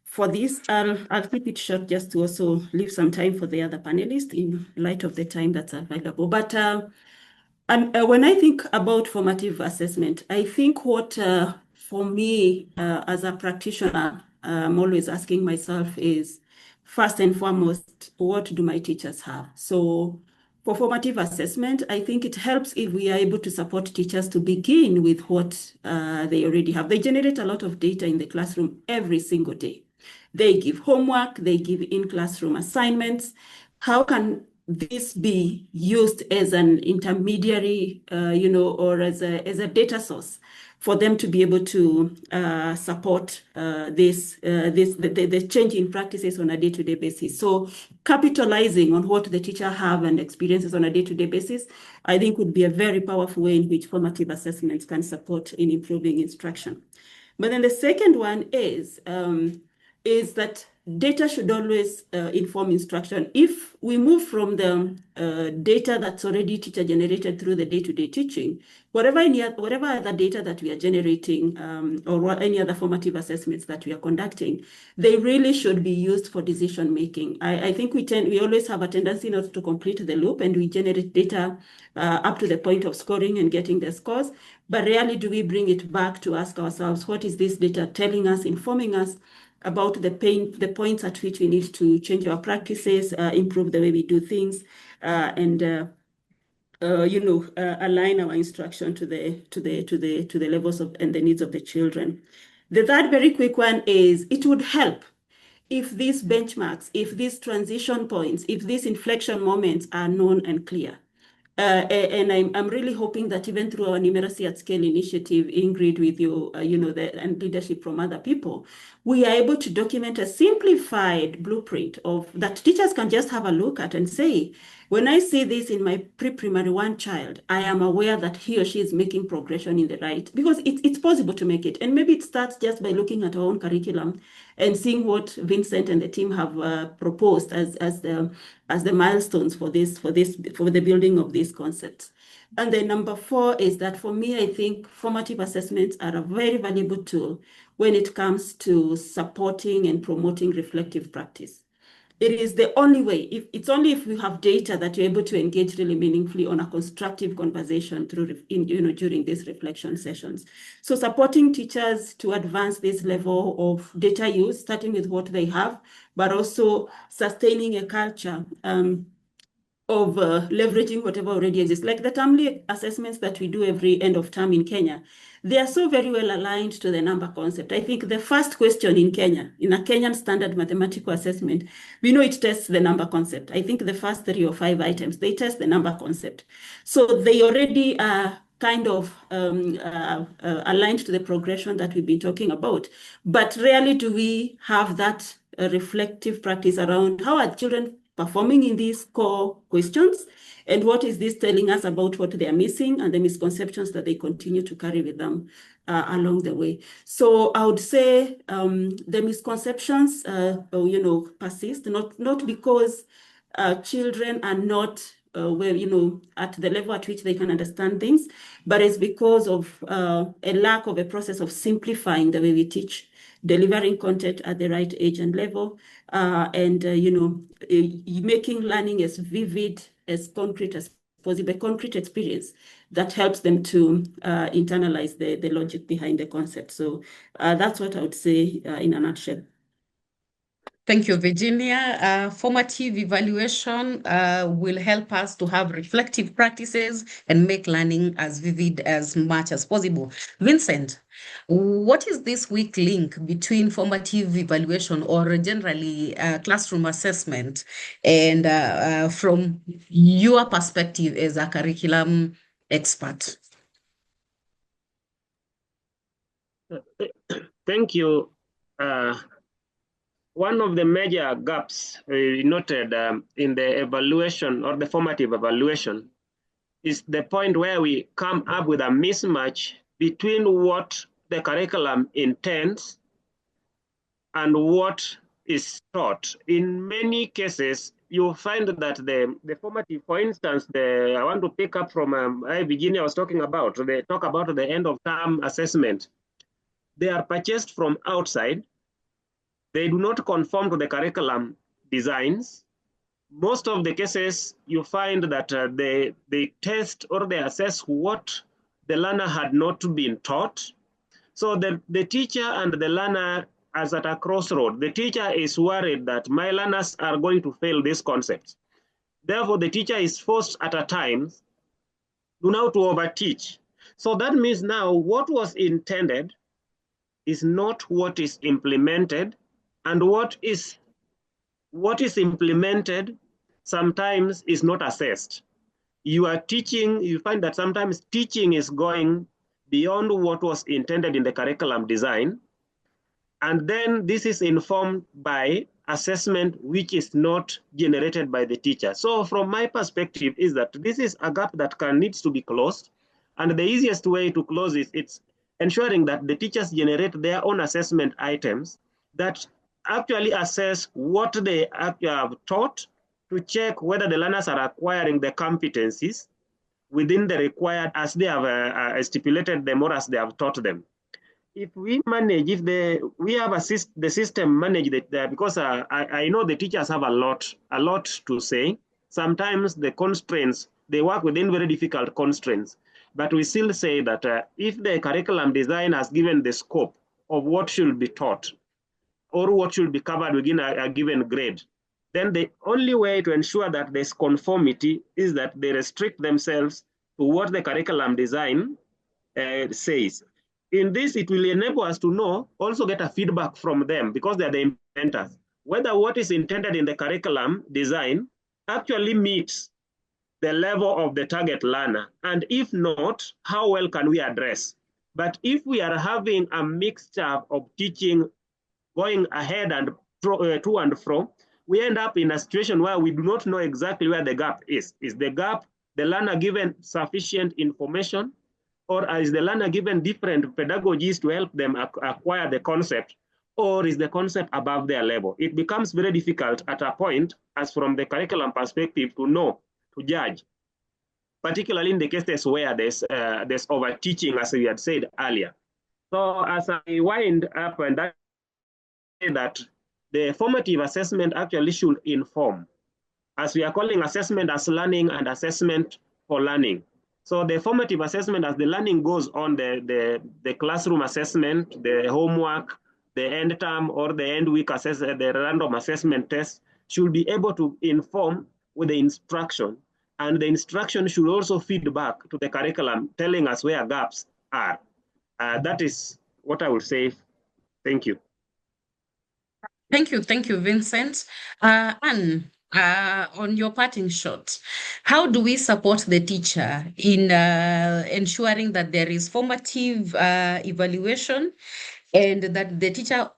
For this, I'll keep it short just to also leave some time for the other panelists in light of the time that's available. But when I think about formative assessment, I think what for me as a practitioner, I'm always asking myself is, first and foremost, what do my teachers have? So for formative assessment, I think it helps if we are able to support teachers to begin with what they already have. They generate a lot of data in the classroom every single day. They give homework, they give in-classroom assignments. How can this be used as an intermediary, or as a data source for them to be able to support the change in practices on a day-to-day basis? So capitalizing on what the teacher have and experiences on a day-to-day basis, I think would be a very powerful way in which formative assessments can support in improving instruction. But then the second one is that data should always inform instruction. If we move from the data that's already teacher generated through the day-to-day teaching, whatever other data that we are generating or any other formative assessments that we are conducting, they really should be used for decision making. I think we always have a tendency not to complete the loop, and we generate data up to the point of scoring and getting the scores. But rarely do we bring it back to ask ourselves, what is this data telling us, informing us about the points at which we need to change our practices, improve the way we do things, and align our instruction to the levels of and the needs of the children. The third very quick one is, it would help if these benchmarks, if these transition points, if these inflection moments are known and clear. And I'm really hoping that even through our Numeracy at Scale initiative, Ingrid, with you, and leadership from other people, we are able to document a simplified blueprint of that teachers can just have a look at and say, when I see this in my pre-primary one child, I am aware that he or she is making progression in the right, because it's possible to make it. And maybe it starts just by looking at our own curriculum and seeing what Vincent and the team have proposed as the milestones for the building of these concepts. And then number 4 is that, for me, I think formative assessments are a very valuable tool when it comes to supporting and promoting reflective practice. It is the only way. It's only if we have data that you're able to engage really meaningfully on a constructive conversation during these reflection sessions. So supporting teachers to advance this level of data use, starting with what they have, but also sustaining a culture of leveraging whatever already exists. Like the termly assessments that we do every end of term in Kenya, they are so very well aligned to the number concept. I think the first question in Kenya, in a Kenyan standard mathematical assessment, we know it tests the number concept. I think the first 3 or 5 items, they test the number concept. So they already are kind of aligned to the progression that we've been talking about. But rarely do we have that reflective practice around how are children performing in these core questions, and what is this telling us about what they are missing and the misconceptions that they continue to carry with them along the way. So I would say the misconceptions, persist, not because children are not at the level at which they can understand things, but it's because of a lack of a process of simplifying the way we teach, delivering content at the right age and level, and making learning as vivid, as concrete as possible, a concrete experience that helps them to internalize the logic behind the concept. So that's what I would say in a nutshell. Thank you, Virginia. Formative evaluation will help us to have reflective practices and make learning as vivid as much as possible. Vincent, what is this weak link between formative evaluation or generally classroom assessment and from your perspective as a curriculum expert? Thank you. One of the major gaps noted in the evaluation or the formative evaluation is the point where we come up with a mismatch between what the curriculum intends and what is taught. In many cases, you find that the formative, for instance, I want to pick up from Virginia was talking about, they talk about the end of term assessment. they are purchased from outside. They do not conform to the curriculum designs. Most of the cases, you find that they test or they assess what the learner had not been taught. So the teacher and the learner is at a crossroad. The teacher is worried that my learners are going to fail these concepts. Therefore, the teacher is forced at a time now to overteach. So that means now what was intended is not what is implemented, and what is implemented sometimes is not assessed. You are teaching, you find that sometimes teaching is going beyond what was intended in the curriculum design. And then this is informed by assessment, which is not generated by the teacher. So from my perspective is that this is a gap that needs to be closed. And the easiest way to close it, it's ensuring that the teachers generate their own assessment items that actually assess what they have taught, to check whether the learners are acquiring the competencies within the required as they have stipulated them or as they have taught them. If we manage, if we have the system manage that, because I know the teachers have a lot to say. Sometimes the constraints, they work within very difficult constraints, but we still say that if the curriculum design has given the scope of what should be taught or what should be covered within a given grade, then the only way to ensure that there's conformity is that they restrict themselves to what the curriculum design says. In this, it will enable us to know, also get a feedback from them, because they're the inventors, whether what is intended in the curriculum design actually meets the level of the target learner. And if not, how well can we address? But if we are having a mixture of teaching going ahead and to and fro, we end up in a situation where we do not know exactly where the gap is. Is the gap the learner given sufficient information, or is the learner given different pedagogies to help them acquire the concept, or is the concept above their level? It becomes very difficult at a point, as from the curriculum perspective, to know, to judge, particularly in the cases where there's overteaching, as we had said earlier. So as I wind up, and that the formative assessment actually should inform, as we are calling assessment as learning and assessment for learning. So the formative assessment, as the learning goes on, the classroom assessment, the homework, the end term or the end week assessment, the random assessment test, should be able to inform with the instruction. And the instruction should also feed back to the curriculum, telling us where gaps are. That is what I would say. Thank you. Thank you, Vincent. Anne, on your parting shot, how do we support the teacher in ensuring that there is formative evaluation and that the teacher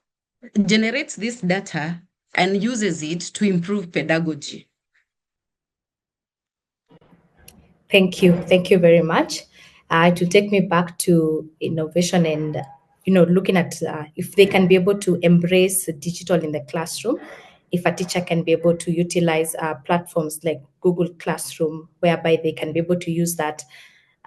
generates this data and uses it to improve pedagogy? Thank you very much. To take me back to innovation and looking at if they can be able to embrace digital in the classroom, if a teacher can be able to utilize platforms like Google Classroom, whereby they can be able to use that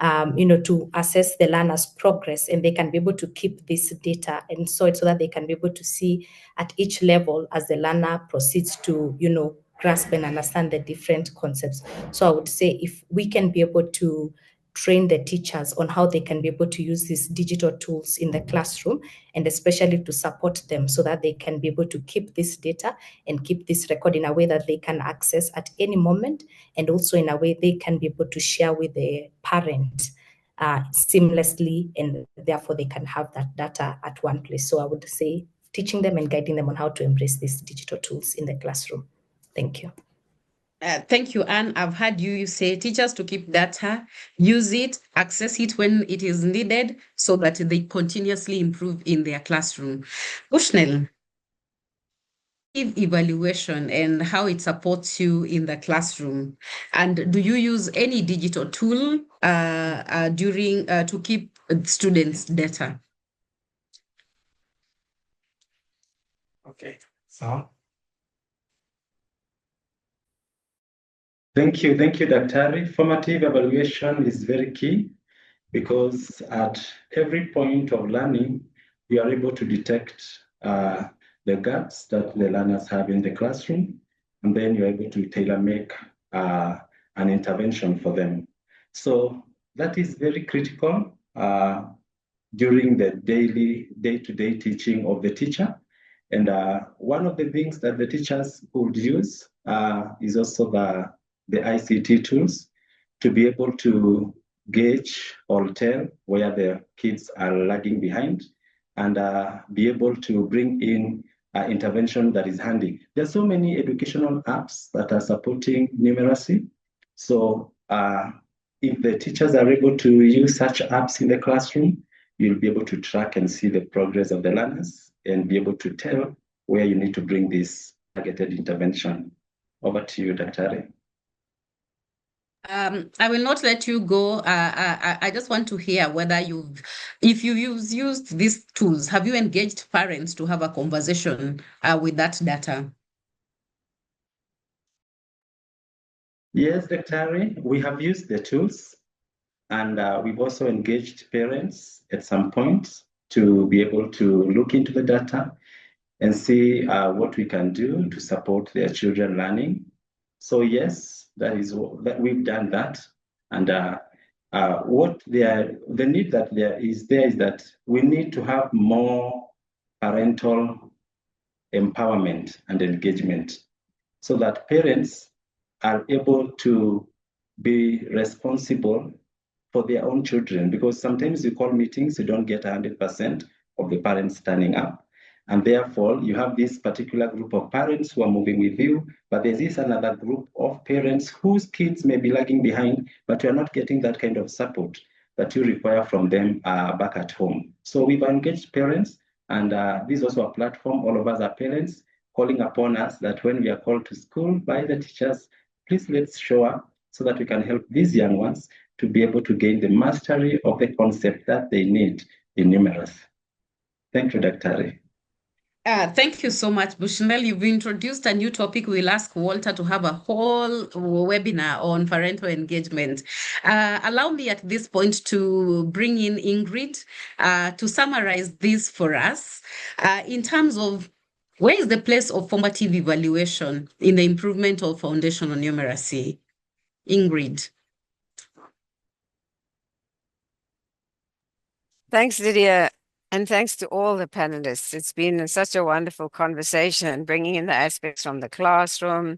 to assess the learner's progress, and they can be able to keep this data and so that they can be able to see at each level as the learner proceeds to grasp and understand the different concepts. So I would say if we can be able to train the teachers on how they can be able to use these digital tools in the classroom, and especially to support them so that they can be able to keep this data and keep this record in a way that they can access at any moment, and also in a way they can be able to share with the parent seamlessly, and therefore they can have that data at one place. So I would say teaching them and guiding them on how to embrace these digital tools in the classroom. Thank you. Thank you, Anne. I've heard you say teachers to keep data, use it, access it when it is needed so that they continuously improve in their classroom. Bushnell, evaluation and how it supports you in the classroom. And do you use any digital tool during to keep students' data? Okay, so. Thank you, Daktari. Formative evaluation is very key because at every point of learning, you are able to detect the gaps that the learners have in the classroom, and then you're able to tailor make an intervention for them. So that is very critical during the day-to-day teaching of the teacher. And one of the things that the teachers could use is also the ICT tools to be able to gauge or tell where the kids are lagging behind, and be able to bring in intervention that is handy. There's so many educational apps that are supporting numeracy. So if the teachers are able to use such apps in the classroom, you'll be able to track and see the progress of the learners and be able to tell where you need to bring this targeted intervention. Over to you, Dr. Ari. I will not let you go. I just want to hear whether if you've used these tools, have you engaged parents to have a conversation with that data? Yes, Dr. Ari, we have used the tools, and we've also engaged parents at some point to be able to look into the data and see what we can do to support their children learning. So yes, that we've done that, and the need that there is that we need to have more parental empowerment and engagement, so that parents are able to be responsible for their own children, because sometimes you call meetings, you don't get 100% of the parents turning up. And therefore, you have this particular group of parents who are moving with you, but there's this another group of parents whose kids may be lagging behind, but you're not getting that kind of support that you require from them back at home. So we've engaged parents, and this is also a platform. All of us are parents calling upon us that when we are called to school by the teachers, please let's show up so that we can help these young ones to be able to gain the mastery of the concept that they need in numeracy. Thank you, Dr. Ari. Thank you so much, Bushnell. You've introduced a new topic. We'll ask Walter to have a whole webinar on parental engagement. Allow me at this point to bring in Ingrid to summarize this for us in terms of where is the place of formative evaluation in the improvement of foundational numeracy? Ingrid. Thanks, Lydia. And thanks to all the panelists. It's been such a wonderful conversation, bringing in the aspects from the classroom,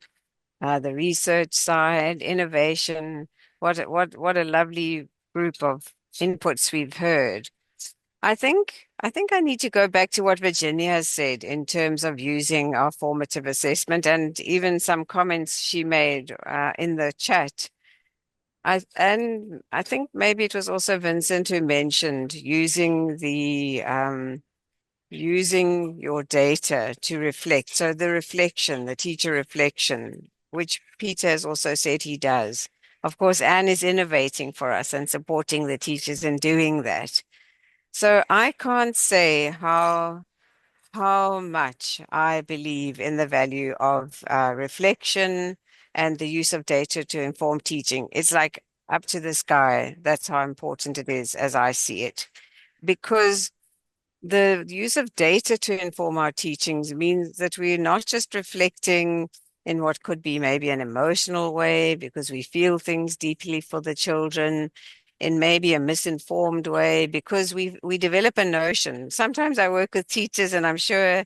the research side, innovation. What a lovely group of inputs we've heard. I think I need to go back to what Virginia has said in terms of using our formative assessment, and even some comments she made in the chat. I think maybe it was also Vincent who mentioned using using your data to reflect. So the reflection, the teacher reflection, which Peter has also said he does. Of course, Anne is innovating for us and supporting the teachers in doing that. So I can't say how much I believe in the value of reflection and the use of data to inform teaching. It's like up to the sky. That's how important it is as I see it. Because the use of data to inform our teachings means that we're not just reflecting in what could be maybe an emotional way because we feel things deeply for the children, in maybe a misinformed way, because we develop a notion. Sometimes I work with teachers, and I'm sure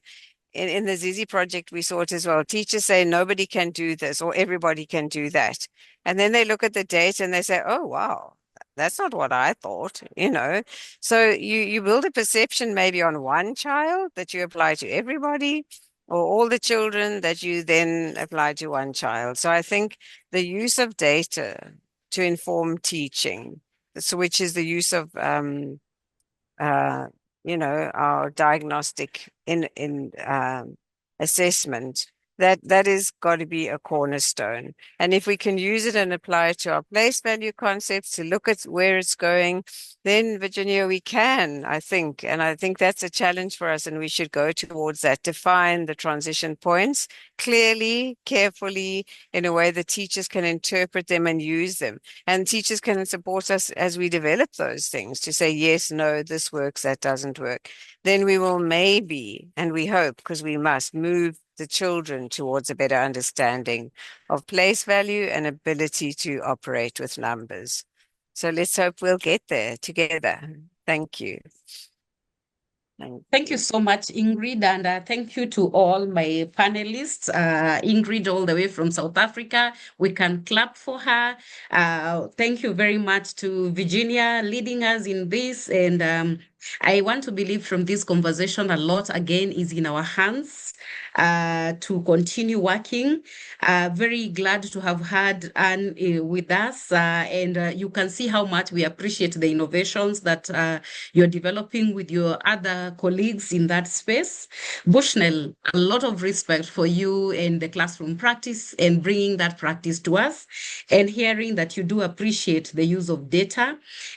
in the Zizi project, we saw it as well. Teachers say nobody can do this or everybody can do that. And then they look at the data and they say, oh, wow, that's not what I thought, you know. So you build a perception maybe on one child that you apply to everybody, or all the children that you then apply to one child. So I think the use of data to inform teaching, so which is the use of our diagnostic in assessment, that is got to be a cornerstone. And if we can use it and apply it to our place value concepts to look at where it's going, then Virginia, we can, I think. And I think that's a challenge for us, and we should go towards that, define the transition points clearly, carefully, in a way that teachers can interpret them and use them. And teachers can support us as we develop those things to say, yes, no, this works, that doesn't work. Then we will maybe, and we hope, because we must, move the children towards a better understanding of place value and ability to operate with numbers. So let's hope we'll get there together. Thank you. Thank you so much, Ingrid, and thank you to all my panelists. Ingrid, all the way from South Africa. We can clap for her. Thank you very much to Virginia leading us in this. And I want to believe from this conversation, a lot again is in our hands to continue working. Very glad to have had Anne with us. And you can see how much we appreciate the innovations that you're developing with your other colleagues in that space. Bushnell, a lot of respect for you and the classroom practice and bringing that practice to us and hearing that you do appreciate the use of data.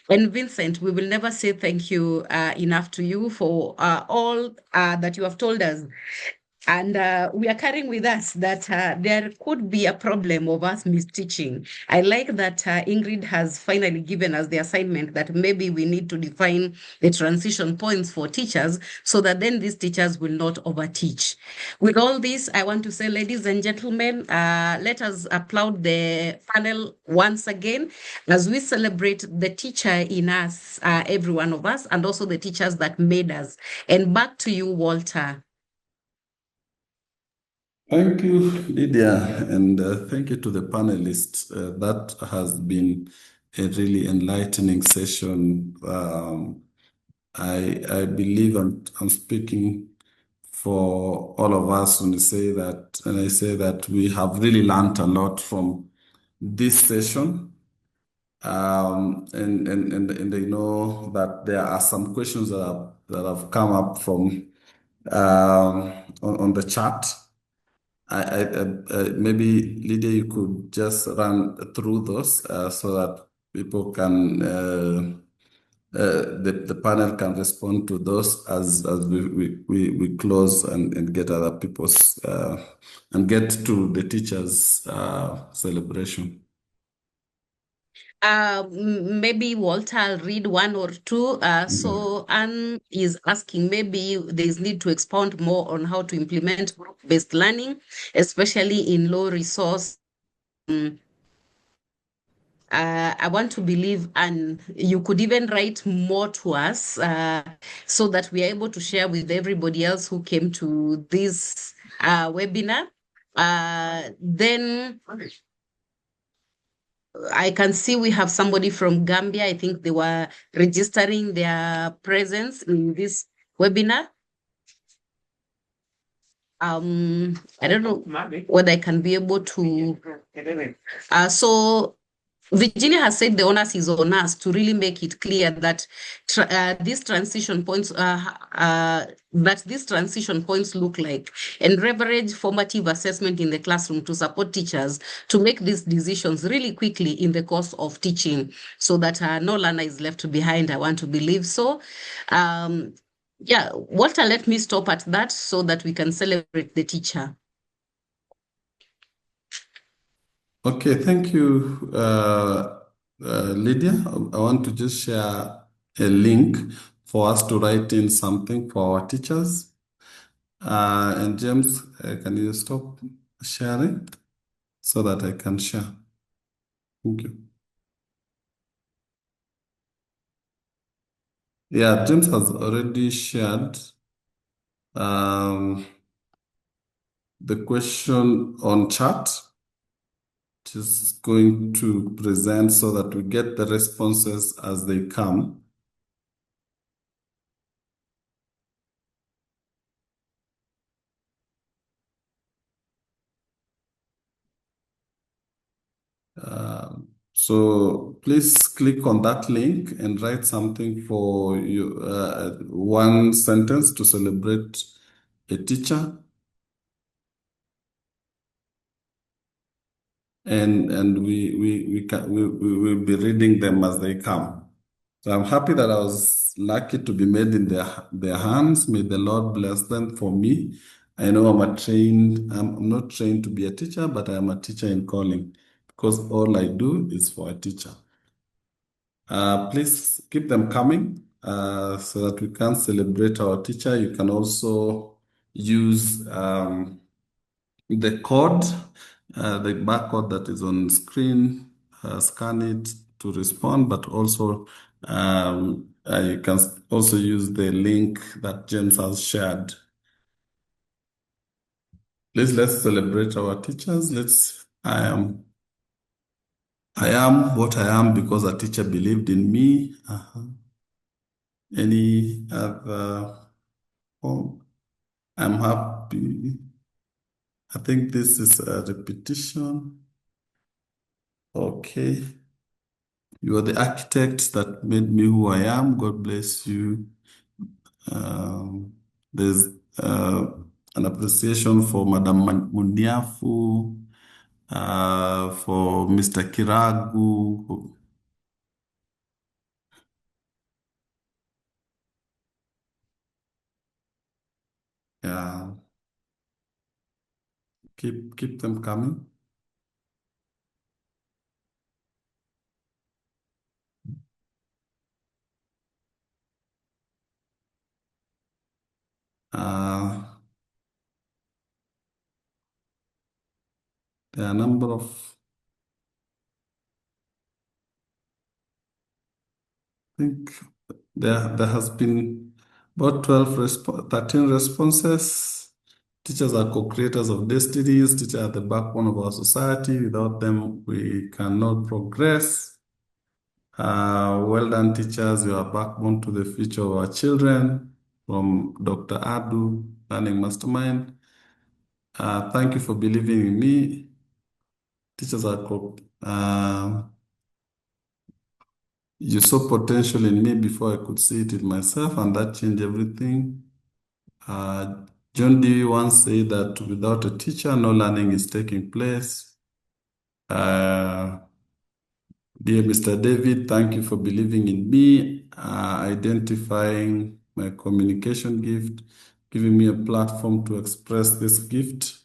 And Vincent, we will never say thank you enough to you for all that you have told us. And we are carrying with us that there could be a problem of us misteaching. I like that Ingrid has finally given us the assignment that maybe we need to define the transition points for teachers so that then these teachers will not overteach. With all this, I want to say, ladies and gentlemen, let us applaud the panel once again as we celebrate the teacher in us, every one of us, and also the teachers that made us. And back to you, Walter. Thank you, Lydia, and thank you to the panelists. That has been a really enlightening session. I believe I'm speaking for all of us when I say that we have really learned a lot from this session. And I know that there are some questions that have come up from on the chat. Maybe Lydia, you could just run through those so that people can the panel can respond to those as we close and get other people's and get to the teachers' celebration. Maybe Walter, I'll read one or two. So Anne is asking, maybe there's need to expound more on how to implement group-based learning, especially in low resource. I want to believe, and you could even write more to us so that we are able to share with everybody else who came to this webinar. Then I can see we have somebody from Gambia. I think they were registering their presence in this webinar. I don't know whether I can be able to. So Virginia has said the onus is on us to really make it clear that these transition points look like, and leverage formative assessment in the classroom to support teachers to make these decisions really quickly in the course of teaching, so that no learner is left behind. I want to believe so. Yeah, Walter, let me stop at that so that we can celebrate the teacher. Okay, thank you, Lydia. I want to just share a link for us to write in something for our teachers. And James, can you stop sharing so that I can share? Thank you. Yeah, James has already shared the question on chat. Just going to present so that we get the responses as they come. So please click on that link and write something for you, one sentence to celebrate a teacher. and we will be reading them as they come. So I'm happy that I was lucky to be made in their hands. May the Lord bless them for me. I know I'm not trained to be a teacher, but I am a teacher in calling because all I do is for a teacher. Please keep them coming so that we can celebrate our teacher. You can also use the code, the barcode that is on screen, scan it to respond, but also you can also use the link that James has shared. Please, let's celebrate our teachers. I am what I am because a teacher believed in me. Any other? Oh, I'm happy. I think this is a repetition. Okay. You are the architect that made me who I am. God bless you. There's an appreciation for Madam Muniafu, for Mr. Kiragu. Yeah, keep them coming. There are a number of, I think there has been about 13 responses. Teachers are co-creators of destinies. Teachers are the backbone of our society. Without them, we cannot progress. Well done, teachers. You are backbone to the future of our children. From Dr. Adu, Learning Mastermind. Thank you for believing in me. Teachers you saw potential in me before I could see it in myself, and that changed everything. John Dewey once said that without a teacher, no learning is taking place. Dear Mr. David, thank you for believing in me, identifying my communication gift, giving me a platform to express this gift.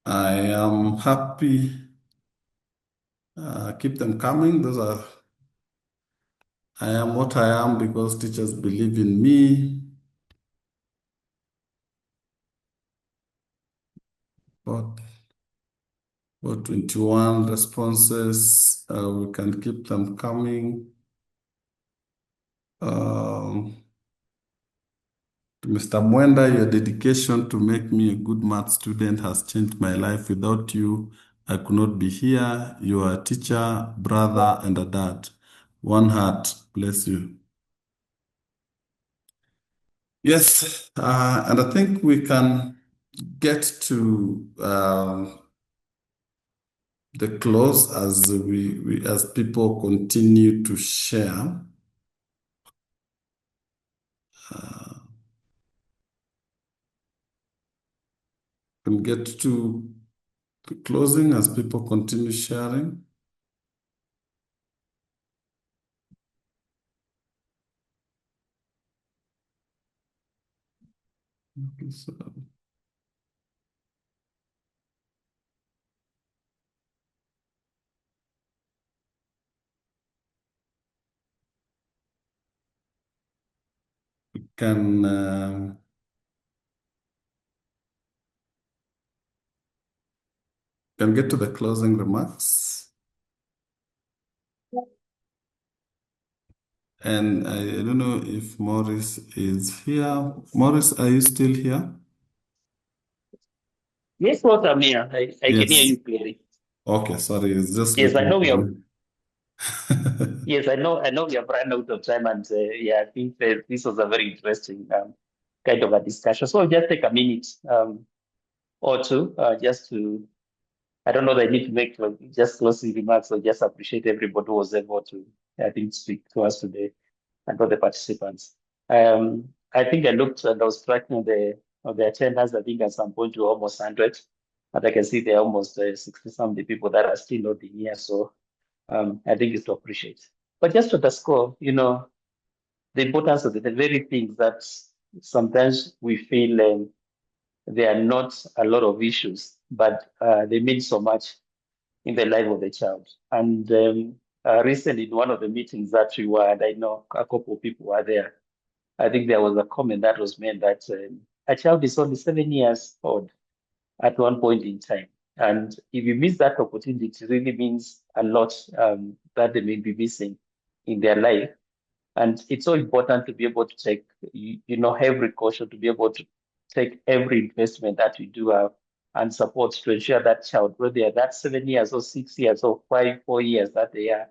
I am happy. Keep them coming. I am what I am because teachers believe in me. About 21 responses. We can keep them coming. Mr. Mwenda, your dedication to make me a good math student has changed my life. Without you, I could not be here. You are a teacher, brother, and a dad. One heart, bless you. Yes, and I think we can get to the close as people continue to share. Can get to the closing as people continue sharing. Okay, so we can get to the closing remarks. And I don't know if Morris is here. Morris, are you still here? Yes, what I'm here. I can hear Yes. you clearly. Okay, sorry, it's just Yes, I know we have. waiting Yes, I know we have run out of time, and yeah, I think that this was a very interesting kind of a discussion. So I'll just take a minute or two just to. I don't know that I need to make just closing remarks, or just appreciate everybody who was able to, I think, speak to us today and all the participants. I think I looked and I was tracking the attendance. I think at some point we were almost 100, but I can see there are almost 60-something people that are still not in here. So I think it's to appreciate. But just to underscore, the importance of the very things that sometimes we feel there are not a lot of issues, but they mean so much in the life of the child. And recently, in one of the meetings that we were, and I know a couple of people were there, I think there was a comment that was made that a child is only 7 years old at one point in time. And if you miss that opportunity, it really means a lot that they may be missing in their life. And it's so important to be able to take, every caution, to be able to take every investment that we do have and support to ensure that child, whether they're that 7 years or 6 years or 4 years that they're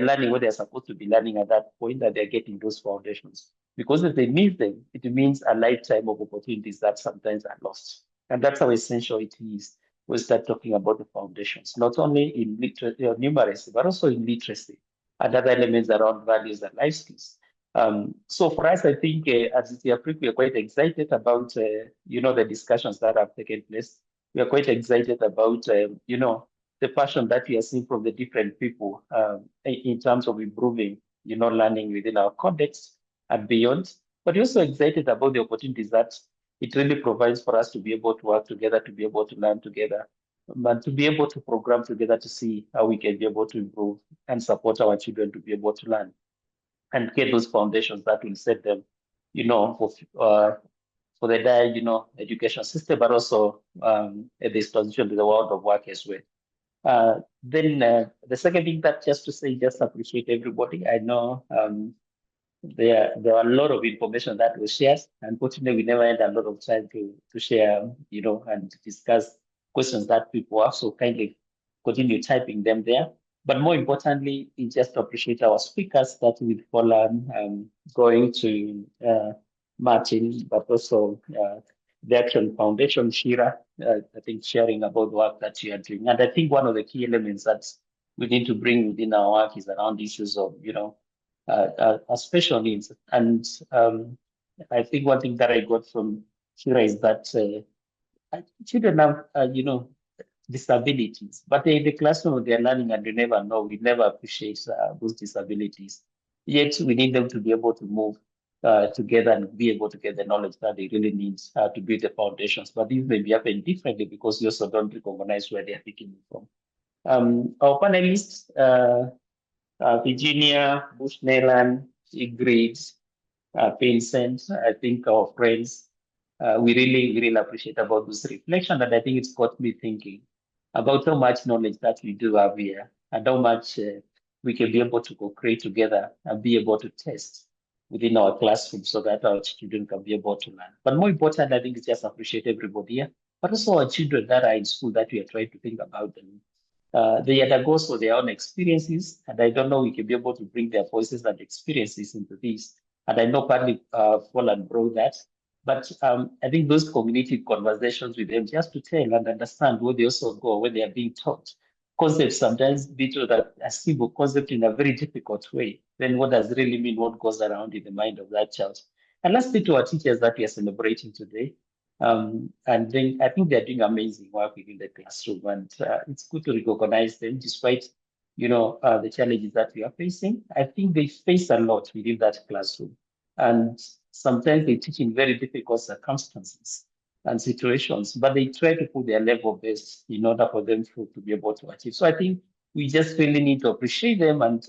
learning what they're supposed to be learning at that point, that they're getting those foundations. Because if they miss them, it means a lifetime of opportunities that sometimes are lost. And that's how essential it is. We start talking about the foundations, not only in numeracy, but also in literacy and other elements around values and life skills. So for us, I think as Ethiopic, we are quite excited about, the discussions that have taken place. We are quite excited about, the passion that we are seeing from the different people in terms of improving, learning within our context and beyond. But we're also excited about the opportunities that it really provides for us to be able to work together, to be able to learn together, and to be able to program together to see how we can be able to improve and support our children to be able to learn and get those foundations that will set them, for the entire, education system, but also at this transition to the world of work as well. Then the second thing that just to say, just appreciate everybody. I know there are a lot of information that was shared. Unfortunately, we never had a lot of time to share, and discuss questions that people have. So kindly continue typing them there. But more importantly, we just appreciate our speakers, starting with Poland, going to Martin, but also the Action Foundation, Shira, I think sharing about the work that you are doing. And I think one of the key elements that we need to bring within our work is around issues of, special needs. And I think one thing that I got from Shira is that children have, disabilities, but in the classroom they're learning and they never know, we never appreciate those disabilities. Yet we need them to be able to move together and be able to get the knowledge that they really need to build the foundations. But these may be happening differently because you also don't recognize where they're picking it from. Our panelists, Virginia, Bushnelan, Ingrid, Vincent, I think our friends, we really appreciate about this reflection, and I think it's got me thinking about how much knowledge that we do have here and how much we can be able to co-create together and be able to test within our classroom so that our children can be able to learn. But more important, I think it's just appreciate everybody here, but also our children that are in school that we are trying to think about them. They undergo so their own experiences, and I don't know we can be able to bring their voices and experiences into this. And I know partly Poland brought that, but I think those community conversations with them just to tell and understand where they also go when they are being taught. Concepts sometimes be told that a simple concept in a very difficult way. Then what does it really mean? What goes around in the mind of that child? And lastly, to our teachers that we are celebrating today. And then I think they're doing amazing work within the classroom, and it's good to recognize them despite, the challenges that we are facing. I think they face a lot within that classroom, and sometimes they teach in very difficult circumstances and situations, but they try to put their level best in order for them to be able to achieve. So I think we just really need to appreciate them, and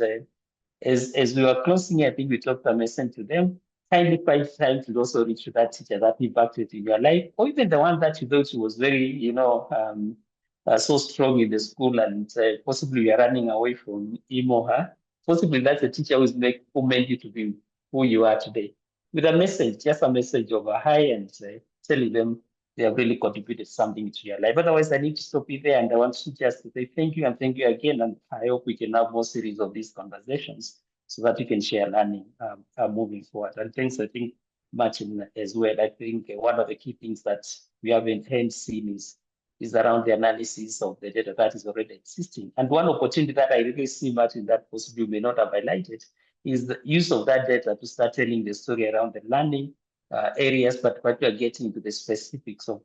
as we were closing, I think we talked a message to them. Kindly find time to also reach to that teacher that impacted in your life, or even the one that you thought was very, so strong in the school, and possibly you're running away from him or her. Possibly that's the teacher who made you to be who you are today. With a message, just a message of a hi, and telling them they have really contributed something to your life. Otherwise, I need to stop you there, and I want to just to say thank you and thank you again. And I hope we can have more series of these conversations so that we can share learning moving forward. And thanks, I think, Martin as well. I think one of the key things that we haven't seen is around the analysis of the data that is already existing. And one opportunity that I really see, Martin, that possibly may not have highlighted is the use of that data to start telling the story around the learning areas, but what we are getting into the specifics of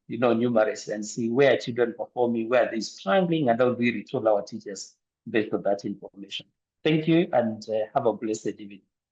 numeracy and see where children performing, where they're struggling, and how we retool our teachers based on that information. Thank you, and have a blessed evening.